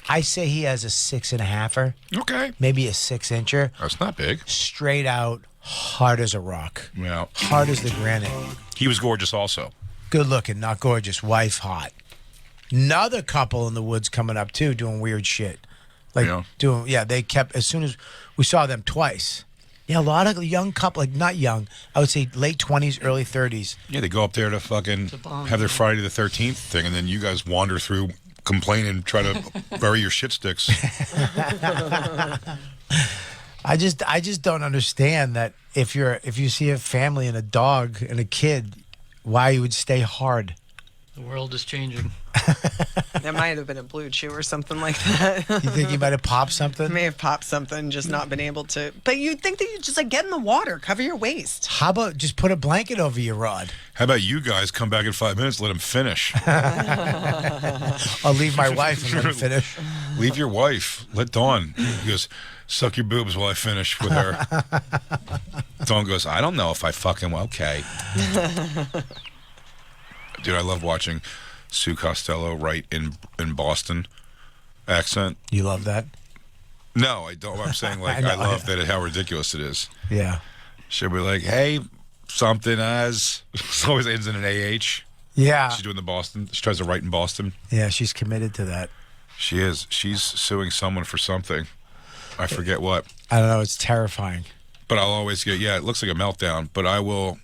I say he has a 6.5er, Okay. maybe a 6-incher, That's not big. straight out, hard as a rock, Yeah. hard as the granite. He was gorgeous also. Good looking, not gorgeous. Wife hot. Another couple in the woods coming up too, doing weird shit. Like they kept as soon as we saw them twice. Yeah, a lot of young couple, like not young, I would say late 20s, early 30s. Yeah, they go up there to fucking have their Friday the 13th thing, and then you guys wander through, complain, and try to bury your shit sticks. I just don't understand that if you see a family and a dog and a kid, why you would stay hard. The world is changing. That might have been a blue chew or something like that. You think he might have popped something? May have popped something, just not been able to. But you'd think that you just like get in the water, cover your waist. How about just put a blanket over your rod? How about you guys come back in 5 minutes, let him finish? I'll leave my wife and let him finish. Leave your wife. Let Dawn. He goes, suck your boobs while I finish with her. Dawn goes, I don't know if I fucking okay. Dude, I love watching Sue Costello write in Boston accent. You love that? No, I don't. I'm saying like I love that how ridiculous it is. Yeah. She'll be like, hey, something as. It always ends in an AH. Yeah. She's doing the Boston. She tries to write in Boston. Yeah, she's committed to that. She is. She's suing someone for something. I forget what. I don't know. It's terrifying. But I'll always get, yeah, it looks like a meltdown. But I will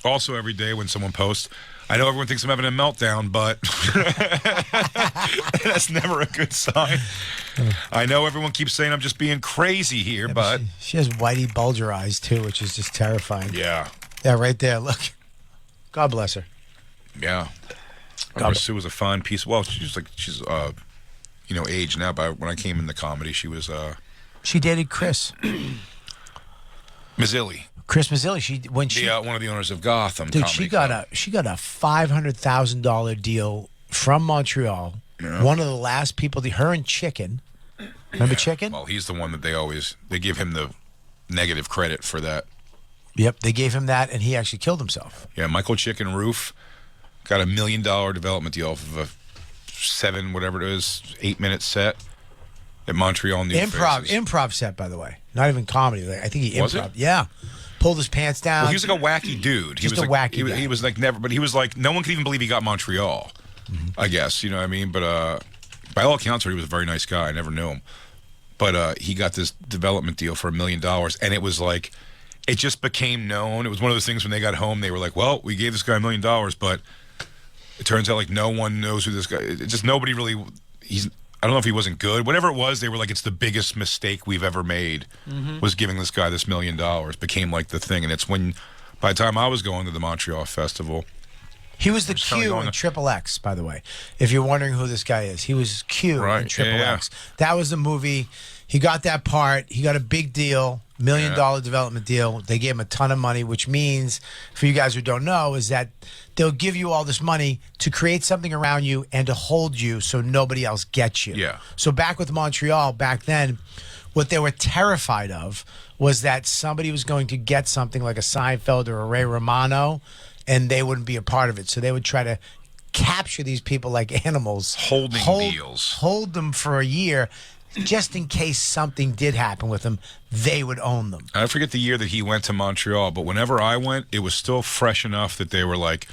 also every day when someone posts, I know everyone thinks I'm having a meltdown, but that's never a good sign. I know everyone keeps saying I'm just being crazy here, but She has whitey bulger eyes too, which is just terrifying. yeah, Yeah, right there. Look. God bless her. yeah. I remember Sue was a fine piece. Well, she's aged now. But when I came into comedy, she was She dated Chris. Mazzilli, Chris Mazzilli. When she one of the owners of Gotham. Dude, Comedy she got Club. a $500,000 deal from Montreal. Yeah. One of the last people, her and Chicken. Remember Chicken? Well, he's the one that they give him the negative credit for that. Yep, they gave him that, and he actually killed himself. Yeah, Michael Chicken Roof got $1 million development deal off of a 8-minute set at Montreal New Faces. Improv set, by the way. Not even comedy. Like, I think he Was improv. it? Yeah. Pulled his pants down. Well, he was like a wacky dude. Just he was a like, wacky guy. He was like never, but he was like no one could even believe he got Montreal. I guess you know what I mean. But by all accounts, he was a very nice guy. I never knew him, but he got this development deal for $1 million, and it was like it just became known. It was one of those things when they got home, they were like, "Well, we gave this guy $1 million, but it turns out like no one knows who this guy. It just nobody really. I don't know if he wasn't good. Whatever it was, they were like, it's the biggest mistake we've ever made was giving this guy this $1 million. Became like the thing. And it's when, by the time I was going to the Montreal Festival. He was the kinda Q going in to- Triple X, by the way. If you're wondering who this guy is, he was Q in Right, Triple yeah. X. That was the movie. He got that part. He got a big deal, $1 million development deal. They gave him a ton of money, which means, for you guys who don't know, is that they'll give you all this money to create something around you and to hold you so nobody else gets you. Yeah. So back with Montreal, back then, what they were terrified of was that somebody was going to get something like a Seinfeld or a Ray Romano, and they wouldn't be a part of it. So they would try to capture these people like animals. Holding deals. Hold them for a year, just in case something did happen with them, they would own them. I forget the year that he went to Montreal, but whenever I went, it was still fresh enough that they were like,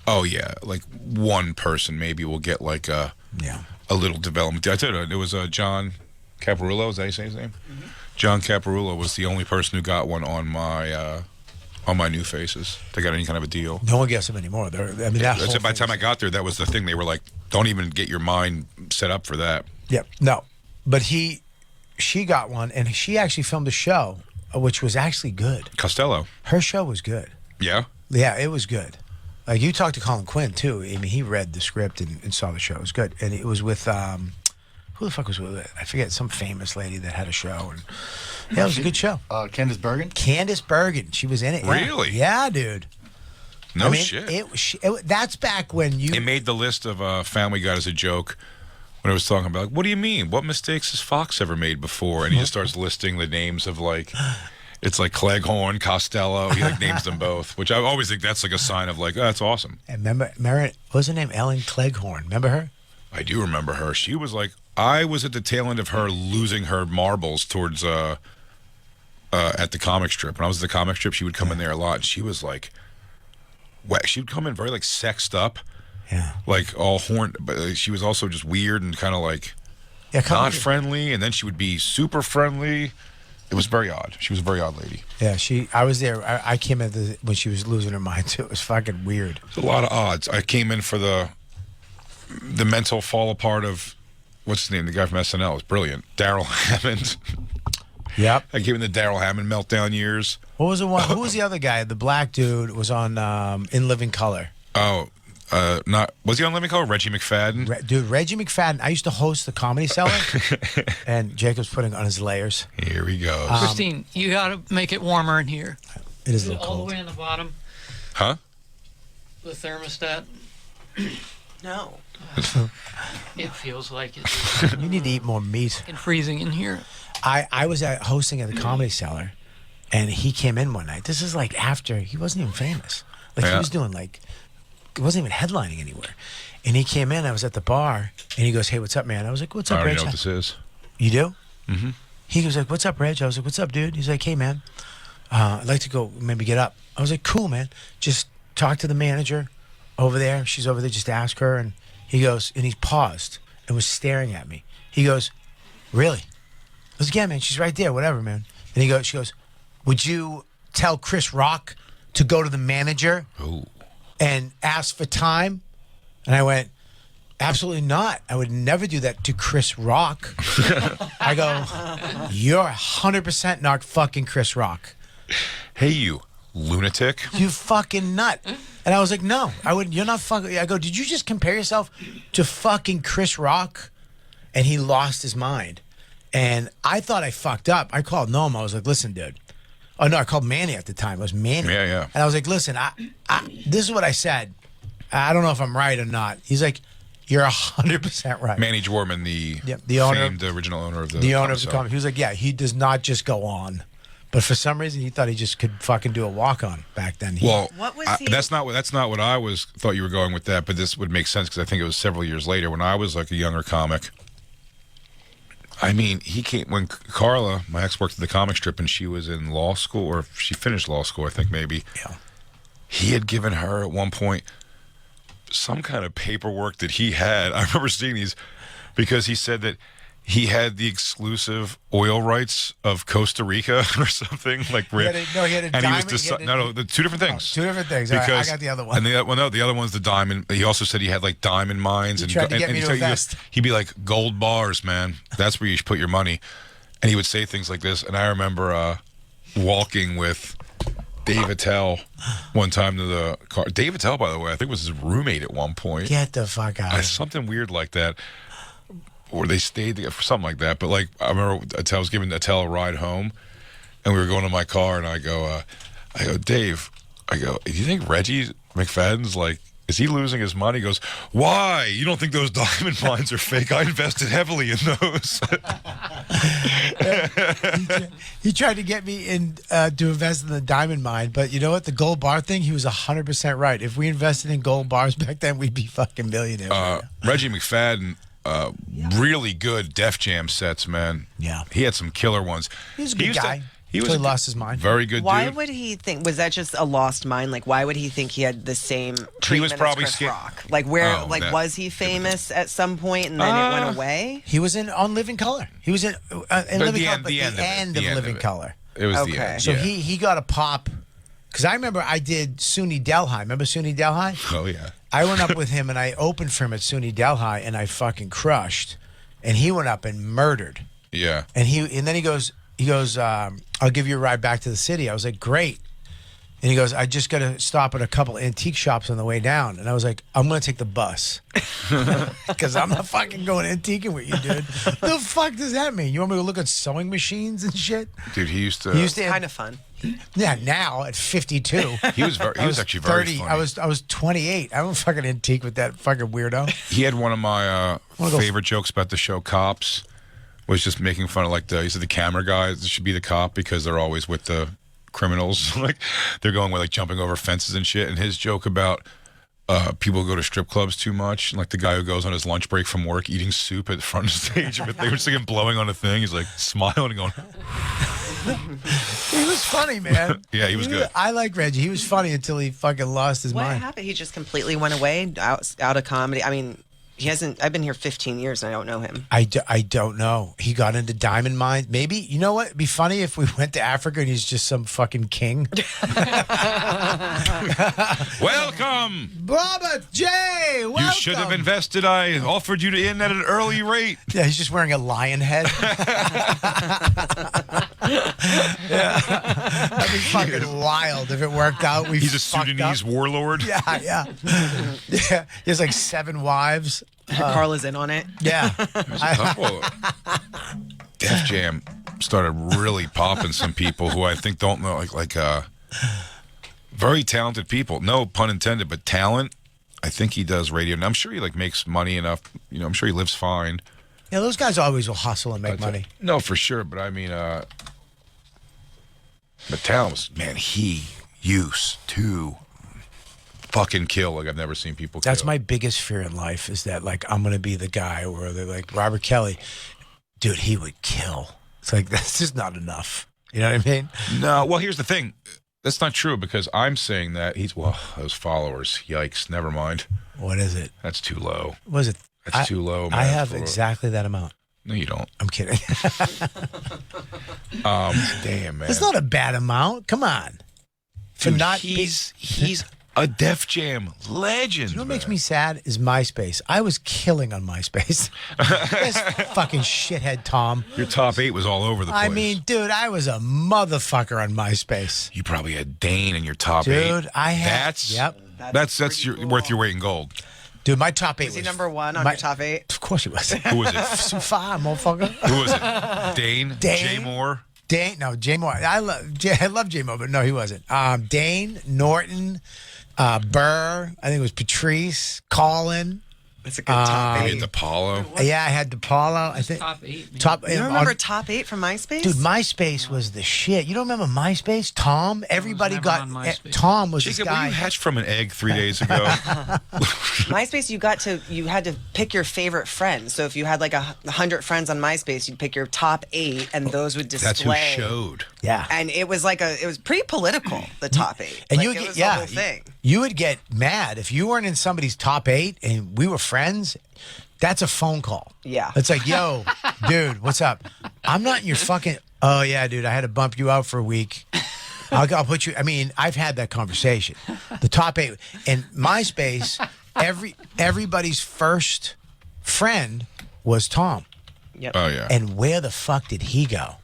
oh yeah, like one person maybe will get like a little development. I tell you, it was John Caparulo. Is that how you say his name? Mm-hmm. John Caparulo was the only person who got one on my New Faces. They got any kind of a deal. No one gets them anymore. I mean, That's it. By the time I got there, that was the thing. They were like, don't even get your mind set up for that. Yep. No. But she got one, and she actually filmed a show, which was actually good. Costello. Her show was good. Yeah? Yeah, it was good. Like, you talked to Colin Quinn, too. I mean, he read the script and saw the show. It was good. And it was with, who the fuck was with it? I forget, some famous lady that had a show. And yeah, it was a good show. Candace Bergen? Candace Bergen. She was in it. Yeah. Really? Yeah, dude. No shit. That's back when you... It made the list of Family Guy as a joke when I was talking about, like, what do you mean? What mistakes has Fox ever made before? And he just starts listing the names of, like, it's like Cleghorn, Costello. He, like, names them both, which I always think that's, like, a sign of, like, oh, that's awesome. And remember, what was her name? Ellen Cleghorn. Remember her? I do remember her. She was, like, I was at the tail end of her losing her marbles towards, at the comic strip. When I was at the comic strip, she would come in there a lot, and she was, like, she would come in very, like, sexed up. Yeah. Like all horned, but she was also just weird and kind of like not friendly, and then she would be super friendly. It was very odd. She was a very odd lady. Yeah, I was there. I came in when she was losing her mind too. It was fucking weird. There's a lot of odds. I came in for the mental fall apart of what's his name? The guy from SNL. It was brilliant. Daryl Hammond. Yep. I came in the Daryl Hammond meltdown years. What was the one? Who was the other guy? The black dude was on In Living Color. Oh. Was he on Living Color? Reggie McFadden? Dude, Reggie McFadden. I used to host the Comedy Cellar, and Jacob's putting on his layers. Here he goes. Christine, you got to make it warmer in here. It is a little all cold. the way in the bottom. Huh? The thermostat. No. It feels like it. You need to eat more meat. It's freezing in here. I was hosting at the Comedy Cellar, and he came in one night. This is like after he wasn't even famous. Like he was doing like. It wasn't even headlining anywhere. And he came in, I was at the bar, and he goes, hey, what's up, man? I was like, what's up, I already Reg? know what this is. You do? Mm-hmm. He was like, what's up, Reg? I was like, what's up, dude? He's like, hey, man, I'd like to go maybe get up. I was like, cool, man. Just talk to the manager over there. She's over there. Just ask her. And he goes, and he paused and was staring at me. He goes, really? I was like, yeah, man, she's right there, whatever, man. And she goes, would you tell Chris Rock to go to the manager? Ooh. And ask for time? And I went, absolutely not. I would never do that to Chris Rock. I go, you're 100% not fucking Chris Rock. Hey, you lunatic. You fucking nut. And I was like, no, I wouldn't. You're not fucking. I go, did you just compare yourself to fucking Chris Rock? And he lost his mind. And I thought I fucked up. I called Noam. I was like, listen, dude. Oh, no, I called Manny at the time. It was Manny. Yeah, yeah. And I was like, listen, this is what I said. I don't know if I'm right or not. He's like, you're 100% right. Manny Jorman, the owner, famed original owner of the comedy. He was like, yeah, he does not just go on. But for some reason, he thought he just could fucking do a walk-on back then. What was he? That's not what I thought you were going with that, but this would make sense because I think it was several years later when I was like a younger comic. I mean, he came when Carla, my ex, worked at the comic strip, and she was in law school, or she finished law school, I think maybe. Yeah. He had given her at one point some kind of paperwork that he had. I remember seeing these because he said that he had the exclusive oil rights of Costa Rica or something like. He had a and diamond. The two different things. Two different things. All right, I got the other one. And the other one's the diamond. He also said he had like diamond mines. He tried to get me to invest. He'd be like, gold bars, man. That's where you should put your money. And he would say things like this. And I remember walking with Dave Attell one time to the car. Dave Attell, by the way, I think was his roommate at one point. Get the fuck out. Something weird like that. or they stayed together for something like that. But like I remember, I was giving Attell a ride home, and we were going to my car, and I go, Dave, do you think Reggie McFadden's like? Is he losing his money? He goes, why? You don't think those diamond mines are fake? I invested heavily in those. He tried to get me to invest in the diamond mine, but you know what? The gold bar thing, he was 100% right. If we invested in gold bars back then, we'd be fucking millionaires. Reggie McFadden, really good Def Jam sets, man. Yeah. He had some killer ones. He's a good guy. He lost his mind. Very good Why dude. would he think? Was that just a lost mind? Like, why would he think he had the same treatment probably as Chris Rock? Like, where? Oh, was he famous at some point and then it went away? He was on Living Color. He was in Living Color, but the end of Living it. Color. It was the Okay. end. So yeah. he got a pop. Because I remember I did SUNY Delhi. Remember SUNY Delhi? Oh yeah. I went up with him and I opened for him at SUNY Delhi and I fucking crushed. And he went up and murdered. Yeah. And then he goes, I'll give you a ride back to the city. I was like, great. And he goes, I just got to stop at a couple antique shops on the way down. And I was like, I'm going to take the bus. Because I'm not fucking going antiquing with you, dude. The fuck does that mean? You want me to look at sewing machines and shit? Dude, he used to. It's kind of fun. Yeah, now at 52. He was actually very 30. funny. I was 28. I don't fucking antique with that fucking weirdo. He had one of my favorite jokes about the show Cops. Was just making fun of like he said the camera guys should be the cop because they're always with the criminals. Like they're going with like jumping over fences and shit. And his joke about people who go to strip clubs too much, and like the guy who goes on his lunch break from work eating soup at the front of the stage of it. They were just like blowing on a thing. He's like smiling and going. He was funny, man. Yeah, he was good. I like Reggie. He was funny until he fucking lost his What mind. happened? He just completely went away out of comedy. I mean, he hasn't. I've been here 15 years and I don't know him. I don't know. He got into diamond mines. Maybe, you know what? It'd be funny if we went to Africa and he's just some fucking king. Welcome. Robert J. Welcome. You should have invested. I offered you to in at an early rate. Yeah, he's just wearing a lion head. Yeah. That'd be fucking wild if it worked out. He's a Sudanese warlord. Yeah. Yeah. He has like 7 wives. Carla's in on it. Yeah. Def Jam started really popping some people who I think don't know, like very talented people. No pun intended, but talent. I think he does radio, and I'm sure he like makes money enough. You know, I'm sure he lives fine. Yeah, those guys always will hustle and make money. No, for sure. But I mean, the talent was, man, he used to fucking kill like I've never seen people kill. That's my biggest fear in life is that, like, I'm going to be the guy where they're like, Robert Kelly, dude, he would kill. It's like, that's just not enough. You know what I mean? No, well, here's the thing. That's not true because I'm saying that those followers, yikes, never mind. What is it? That's too low. What is it? That's too low, man. I have exactly that amount. No, you don't. I'm kidding. Damn, man. It's not a bad amount. Come on. Dude, he's a Def Jam legend. You know what makes me sad is MySpace. I was killing on MySpace. This fucking shithead Tom. Your top 8 was all over the place. I mean, dude, I was a motherfucker on MySpace. You probably had Dane in your top 8. Dude, I had. Yep. That's worth your weight in gold. Dude, my top 8 Was he number 1 on your top 8? Of course he was. Who was it? Fire, motherfucker. Who was it? Dane? Jay Moore? Dane? No, Jay Moore. I love Jay Moore, but no, he wasn't. Dane, Norton, Burr. I think it was Patrice, Colin. That's a good top 8. Maybe DePaulo. Yeah, I had DePaulo. I think top 8. Man. top. You remember top 8 from MySpace? Dude, MySpace was the shit. You don't remember MySpace? Tom? Everybody never got. on MySpace. Tom was this Jacob, were guy. you hatched from an egg 3 days ago? MySpace, you had to pick your favorite friends. So if you had like 100 friends on MySpace, you'd pick your top 8, and those would display. That's who showed. Yeah. And it was it was pretty political, the top 8. And Like, you would it get was the whole thing. You would get mad if you weren't in somebody's top 8 and we were friends. That's a phone call. Yeah. It's like, yo, dude, what's up? I'm not in your fucking. Oh yeah, dude, I had to bump you out for a week. I'll put you. I mean, I've had that conversation. The top 8 and MySpace. Everybody's first friend was Tom. Yep. Oh, yeah. And where the fuck did he go?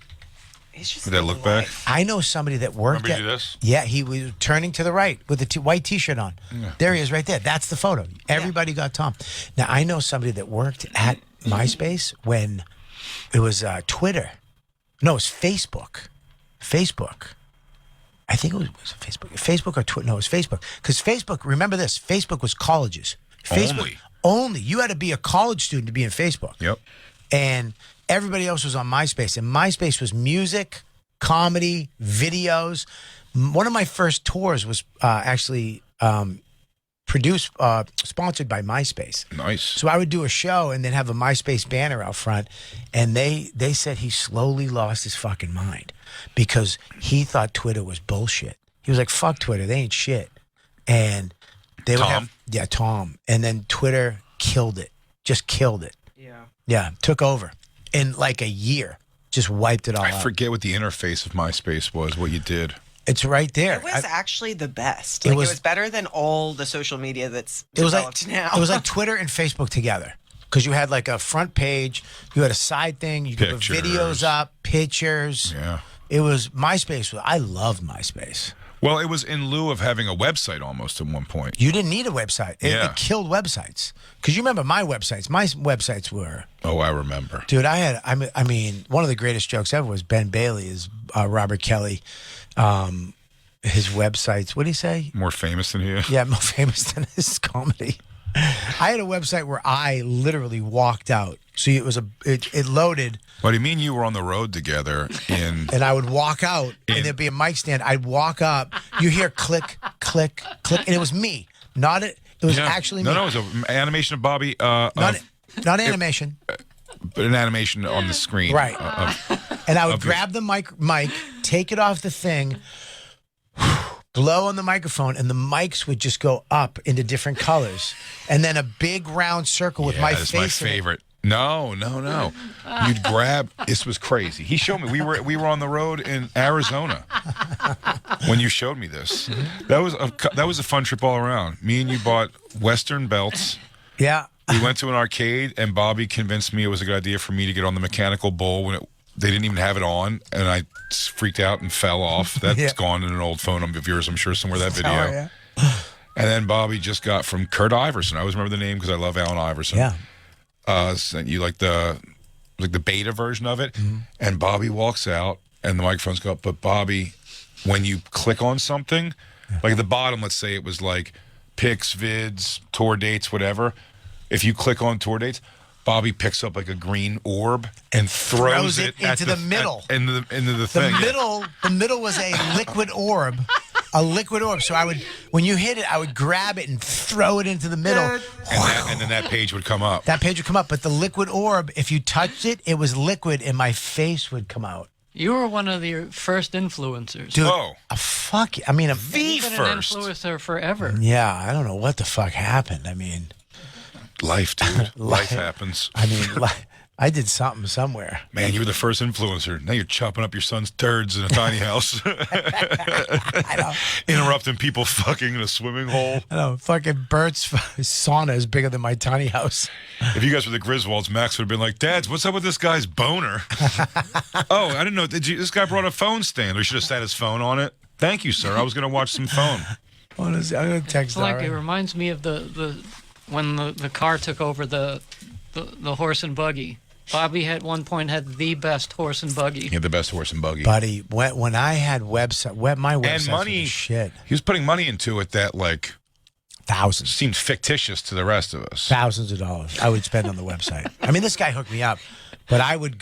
He's just Did I look back? I know somebody that worked Remember you do this? Yeah, he was turning to the right with the white T-shirt on. Yeah. There he is right there. That's the photo. Everybody got Tom. Now, I know somebody that worked at MySpace when it was Twitter. No, it was Facebook. Facebook. I think it was Facebook. Facebook or Twitter. No, it was Facebook. Because Facebook, remember this, Facebook was colleges. Facebook only. You had to be a college student to be in Facebook. Yep. And everybody else was on MySpace. And MySpace was music, comedy, videos. One of my first tours was actually sponsored by MySpace. Nice. So I would do a show and then have a MySpace banner out front, and they said he slowly lost his fucking mind because he thought Twitter was bullshit. He was like, "Fuck Twitter, they ain't shit." And they would have Tom, and then Twitter killed it, just killed it. Yeah, took over in like a year, just wiped it all out. I forget what the interface of MySpace was. What you did. It's right there. It was actually the best. Like, it was better than all the social media that's developed now. It was like Twitter and Facebook together. Because you had like a front page, you had a side thing, you could put videos up, pictures. Yeah. It was MySpace. I loved MySpace. Well, it was in lieu of having a website almost at one point. You didn't need a website. It killed websites. Because you remember my websites. My websites were... Oh, I remember. Dude, I mean, one of the greatest jokes ever was Ben Bailey is Robert Kelly. His websites, what did he say? More famous than he? Yeah, more famous than his comedy. I had a website where I literally walked out. So it was it loaded. But I mean, you were on the road together in... And I would walk out, and there'd be a mic stand. I'd walk up. You hear click, click, click, and it was me. Not it. It was actually me. No, it was an animation of Bobby. Not animation. But an animation on the screen. Right. And I would grab the mic, take it off the thing, blow on the microphone, and the mics would just go up into different colors. And then a big round circle with my face. That's my favorite. No. You'd grab. This was crazy. He showed me. We were on the road in Arizona when you showed me this. That was a fun trip all around. Me and you bought Western belts. Yeah. We went to an arcade, and Bobby convinced me it was a good idea for me to get on the mechanical bull when they didn't even have it on, and I freaked out and fell off. That's gone in an old phone of yours, I'm sure, somewhere, that video. Oh, yeah. And then Bobby just got from Kurt Iverson. I always remember the name because I love Allen Iverson. Yeah. Sent you like the beta version of it, and Bobby walks out, and the microphones go up. But Bobby, when you click on something, like at the bottom, let's say it was like pics, vids, tour dates, whatever. If you click on tour dates, Bobby picks up like a green orb and throws it into the middle. Into the thing. The middle was a liquid orb. A liquid orb. So when you hit it, I would grab it and throw it into the middle. And then that page would come up. That page would come up. But the liquid orb, if you touched it, it was liquid and my face would come out. You were one of the first influencers. Dude, the first. An influencer forever. Yeah, I don't know what the fuck happened. I mean... Life, dude. Life happens. I mean, I did something somewhere. Man, you were the first influencer. Now you're chopping up your son's turds in a tiny house. I know. Interrupting people fucking in a swimming hole. I know. Fucking Bert's sauna is bigger than my tiny house. If you guys were the Griswolds, Max would have been like, Dads, what's up with this guy's boner? Oh, I didn't know. This guy brought a phone stand. We should have sat his phone on it. Thank you, sir. I was going to watch some phone. I'm going to text It reminds me of when the car took over the horse and buggy. Bobby at one point had the best horse and buggy. He had the best horse and buggy. Buddy, when I had my website and money, shit. He was putting money into it that like thousands seemed fictitious to the rest of us. Thousands of dollars I would spend on the website. I mean, this guy hooked me up, but I would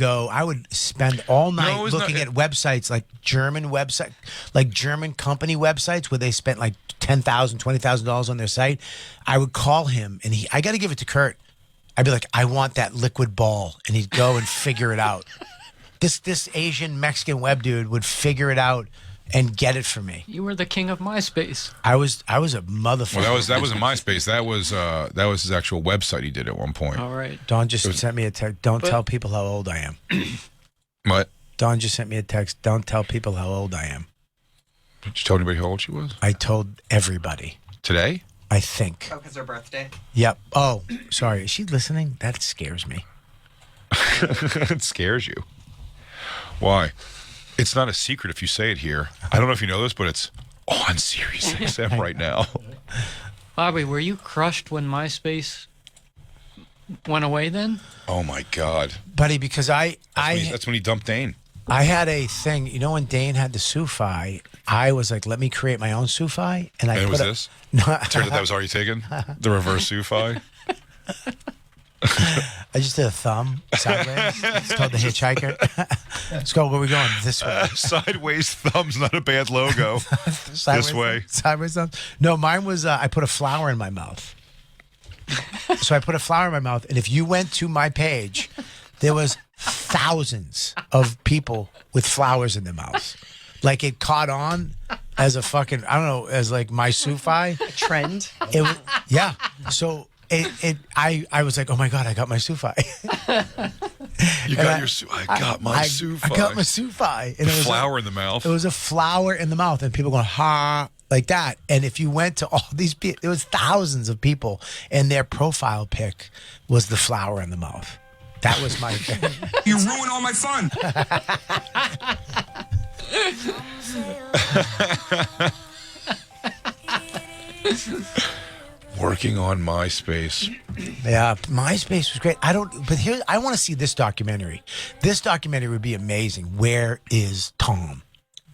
spend all night looking at websites like German company websites where they spent like $10,000, $20,000 on their site. I would call him and I got to give it to Kurt. I'd be like, I want that liquid ball. And he'd go and figure it out. This Asian Mexican web dude would figure it out and get it for me. You were the king of MySpace. I was a motherfucker. Well, that wasn't MySpace. That was his actual website he did at one point. All right. Dawn just sent me a text. Don't tell people how old I am. What? Dawn just sent me a text. Don't tell people how old I am. Did you tell anybody how old she was? I told everybody. Today? I think. Oh, because her birthday? Yep. Oh, sorry. Is she listening? That scares me. It scares you. Why? It's not a secret if you say it here. I don't know if you know this, but it's on Sirius XM right now. Bobby, were you crushed when MySpace went away then? Oh my God, buddy, because that's when he dumped Dane. I had a thing. You know, when Dane had the Sufi, I was like, let me create my own Sufi, and I And it put was this? No, Turned out that was already taken. The reverse Sufi. I just did a thumb sideways. It's called the hitchhiker. Let's go. Where are we going? This way. Sideways thumb's not a bad logo. Sideways This way. Sideways thumb. No, mine was I put a flower in my mouth. So I put a flower in my mouth, and if you went to my page, there was thousands of people with flowers in their mouths. Like it caught on as a fucking, I don't know, as like my Sufi. Trend. It was, yeah. So I was like, oh my God, I got my Sufi. You got your Sufi. I got my Sufi. I got my Sufi. And it was Flower in the mouth. It was a flower in the mouth, and people going, ha, like that. And if you went to all these people, there was thousands of people, and their profile pic was the flower in the mouth. That was my thing. You ruin all my fun. Working on MySpace. Yeah, MySpace was great. I want to see this documentary. This documentary would be amazing. Where is Tom?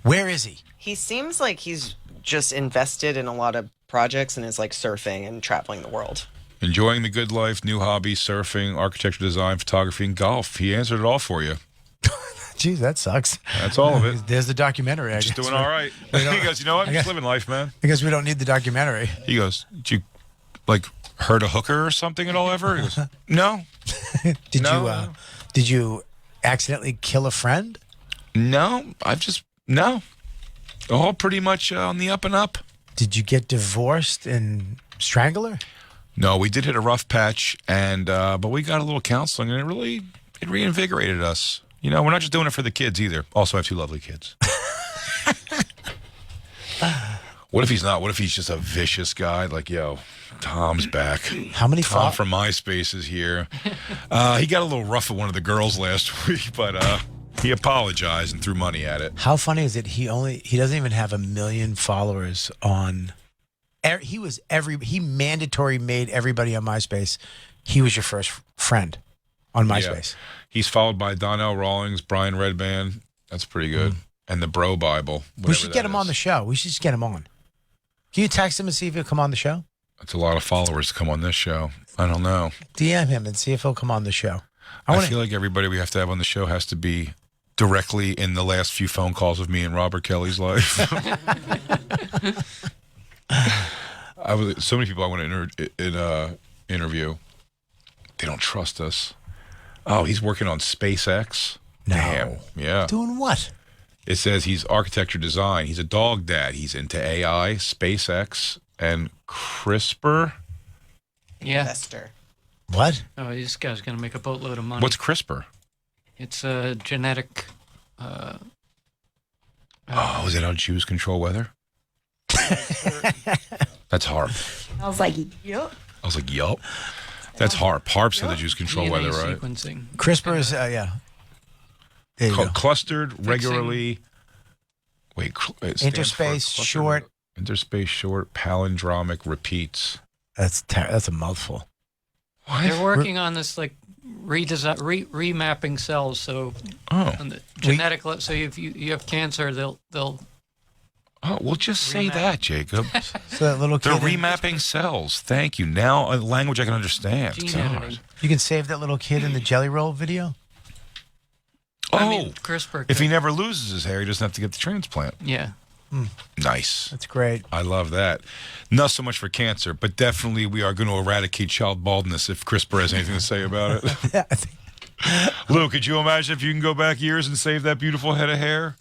Where is he? He seems like he's just invested in a lot of projects and is like surfing and traveling the world. Enjoying the good life, new hobbies, surfing, architecture, design, photography, and golf. He answered it all for you. Jeez, that sucks. That's all of it. There's the documentary. I Just guess. doing all right. He goes, you know what? I'm just living life, man. I guess we don't need the documentary. He goes, did you, like, hurt a hooker or something at all ever? He goes, no. Did you accidentally kill a friend? No. No. All pretty much on the up and up. Did you get divorced and strangle her? No, we did hit a rough patch, and but we got a little counseling, and it reinvigorated us. You know, we're not just doing it for the kids either. Also, I have two lovely kids. What if he's not? What if he's just a vicious guy? Like, yo, Tom's back. How many Tom from MySpace is here. He got a little rough with one of the girls last week, but he apologized and threw money at it. How funny is it? He doesn't even have 1 million followers on. He mandatory made everybody on MySpace. He was your first friend on MySpace. Yeah. He's followed by Donnell Rawlings, Brian Redband. That's pretty good. And the Bro Bible. We should get him on the show. We should just get him on. Can you text him and see if he'll come on the show? That's a lot of followers to come on this show. I don't know. DM him and see if he'll come on the show. I feel like everybody we have to have on the show has to be directly in the last few phone calls of me and Robert Kelly's life. So many people I want to interview. They don't trust us. Oh, he's working on SpaceX. No. Damn. Yeah. Doing what? It says he's architecture design. He's a dog dad. He's into AI, SpaceX, and CRISPR. Yeah. Investor. What? Oh, this guy's going to make a boatload of money. What's CRISPR? It's a genetic... Oh, is that how Jews control weather? That's HARP. I was like, yup. I was like, yup. That's HARP. HARP's how the Jews control DNA weather, right? sequencing. CRISPR is, yeah. There you go. Clustered, regularly. Wait, it stands for Interspace short. Interspace short, palindromic repeats. That's a mouthful. They're working on this like redesign, remapping cells. So on the genetic, so if you have cancer, they'll. Oh, well, just say that, Jacob. So that little kid. They're remapping cells. Thank you. Now a language I can understand. Gene God. editing. You can save that little kid in the Jelly Roll video. Oh, I mean, CRISPR. if he never loses his hair, he doesn't have to get the transplant. Yeah. Nice. That's great. I love that. Not so much for cancer, but definitely we are going to eradicate child baldness if CRISPR has anything to say about it. Yeah, I think Lou, could you imagine if you can go back years and save that beautiful head of hair?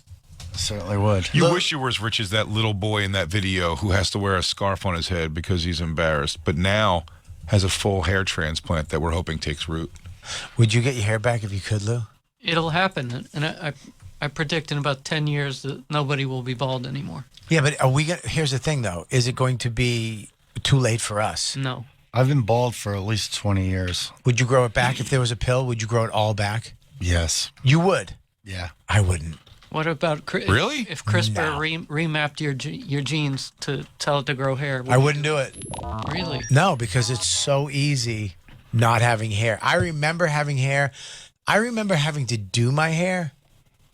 Certainly would. You wish you were as rich as that little boy in that video who has to wear a scarf on his head because he's embarrassed, but now has a full hair transplant that we're hoping takes root. Would you get your hair back if you could, Lou? It'll happen, and I predict in about 10 years that nobody will be bald anymore. Yeah, but are we gonna, here's the thing, though. Is it going to be too late for us? No. I've been bald for at least 20 years. Would you grow it back if there was a pill? Would you grow it all back? Yes. You would? Yeah. I wouldn't. What about Really? if CRISPR No. remapped your genes to tell it to grow hair? I wouldn't do it. Really? No, because it's so easy not having hair. I remember having hair. I remember having to do my hair,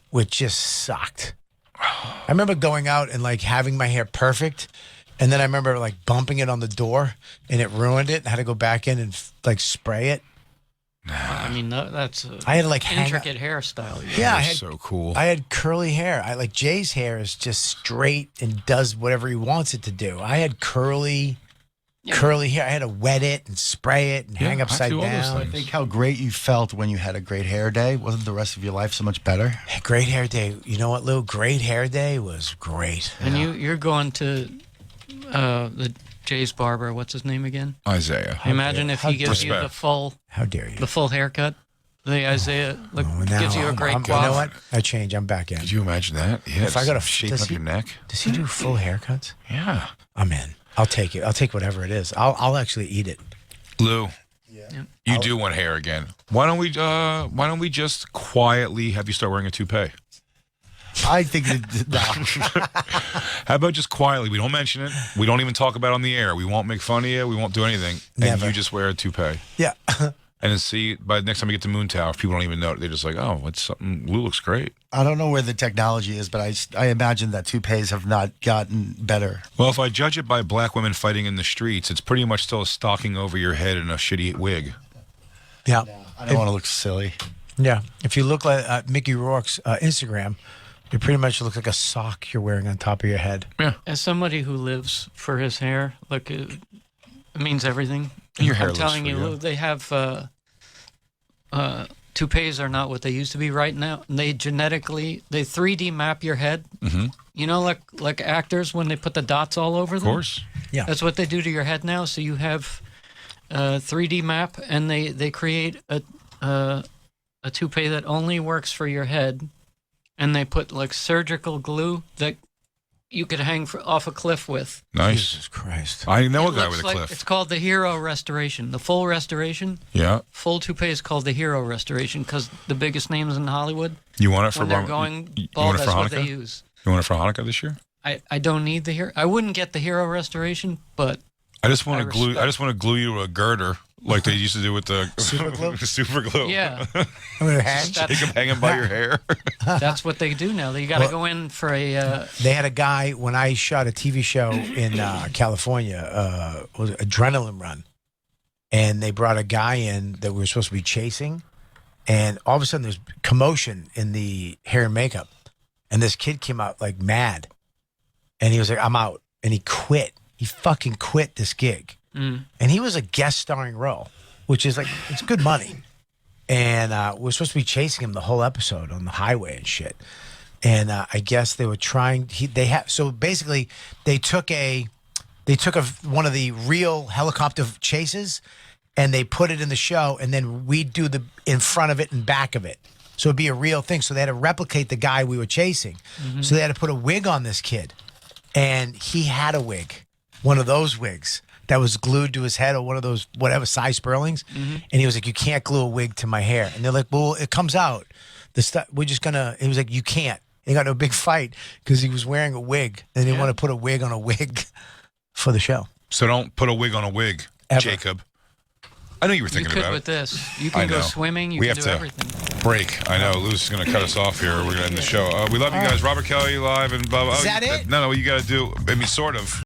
which just sucked. I remember going out and like having my hair perfect, and then I remember like bumping it on the door, and it ruined it. I had to go back in and like spray it. I mean, that's a I had to, like, intricate hairstyle. Yeah, I That's had, so cool. I had curly hair. I like Jay's hair is just straight and does whatever he wants it to do. I had curly hair. I had to wet it and spray it and hang upside do all those down. I think how great you felt when you had a great hair day. Wasn't the rest of your life so much better? Great hair day. You know what, Lou? Great hair day was great. And you're going to the Jay's barber. What's his name again? Isaiah. Imagine if he gives you the Respect. full How dare you? the full haircut. The Isaiah Now gives you a great you know quaff. what? I change. I'm back in. Could you imagine that? Yeah. If I got a shape does up he- your neck. Does he do full haircuts? Yeah. I'm in. I'll take it. I'll take whatever it is. I'll actually eat it. Lou, you do want hair again. Why don't we just quietly have you start wearing a toupee? I think that, no. How about just quietly? We don't mention it. We don't even talk about it on the air. We won't make fun of you. We won't do anything. And Never. you just wear a toupee. Yeah. And then see, by the next time we get to Moon Tower, if people don't even know it, they're just like, oh, it's something. Lou looks great. I don't know where the technology is, but I imagine that toupees have not gotten better. Well, if I judge it by black women fighting in the streets, it's pretty much still a stocking over your head and a shitty wig. Yeah. I don't want to look silly. Yeah. If you look like Mickey Rourke's Instagram, you pretty much look like a sock you're wearing on top of your head. Yeah. As somebody who lives for his hair, look, it means everything. Your hair I'm lives telling for you, you. Lou, they have toupees are not what they used to be right now. They 3D map your head. Mhm. You know, like actors when they put the dots all over Of them. course. Yeah. That's what they do to your head now. So you have a 3D map, and they create a toupee that only works for your head, and they put like surgical glue that you could hang off a cliff with. Nice. Jesus Christ. I know It a guy looks with a like- cliff. It's called the Hero Restoration. The full restoration, Yeah. full toupee is called the Hero Restoration because the biggest names in Hollywood, You want it for when they're Ram- going you bald, want it that's for what they Hanukkah? use. You want it for Hanukkah this year? I don't need the hero. I wouldn't get the Hero Restoration, but I just want to glue. respect. I just want to glue you to a girder like they used to do with the Super glue? super glue. yeah, I'm gonna hang. that's, Take 'em hanging by your hair. that's what they do now. You got to Well- go in for a. They had a guy when I shot a TV show in California, was it Adrenaline Run, and they brought a guy in that we were supposed to be chasing, and all of a sudden there's commotion in the hair and makeup, and this kid came out like mad, and he was like, "I'm out," and he quit. He fucking quit this gig, and he was a guest starring role, which is like it's good money, and we're supposed to be chasing him the whole episode on the highway and shit. And I guess they were trying. So basically, they took one of the real helicopter chases, and they put it in the show, and then we do the in front of it and back of it, so it'd be a real thing. So they had to replicate the guy we were chasing. So they had to put a wig on this kid, and he had a wig, one of those wigs that was glued to his head, or one of those whatever size Sperlings. And he was like, "You can't glue a wig to my hair." And they're like, "Well, it comes out. The stuff we're just gonna." He was like, "You can't." He got in a big fight because he was wearing a wig, and they want to put a wig on a wig for the show. So don't put a wig on a wig, Ever. Jacob. I know you were You thinking could about with it. this. You I can go know. swimming. You We can have do to everything. break. I know. Lou's is going to cut us off here. We're going to end the show. We love you guys. Robert Kelly live and blah, blah. Is that it? No, you got to do. I mean, sort of.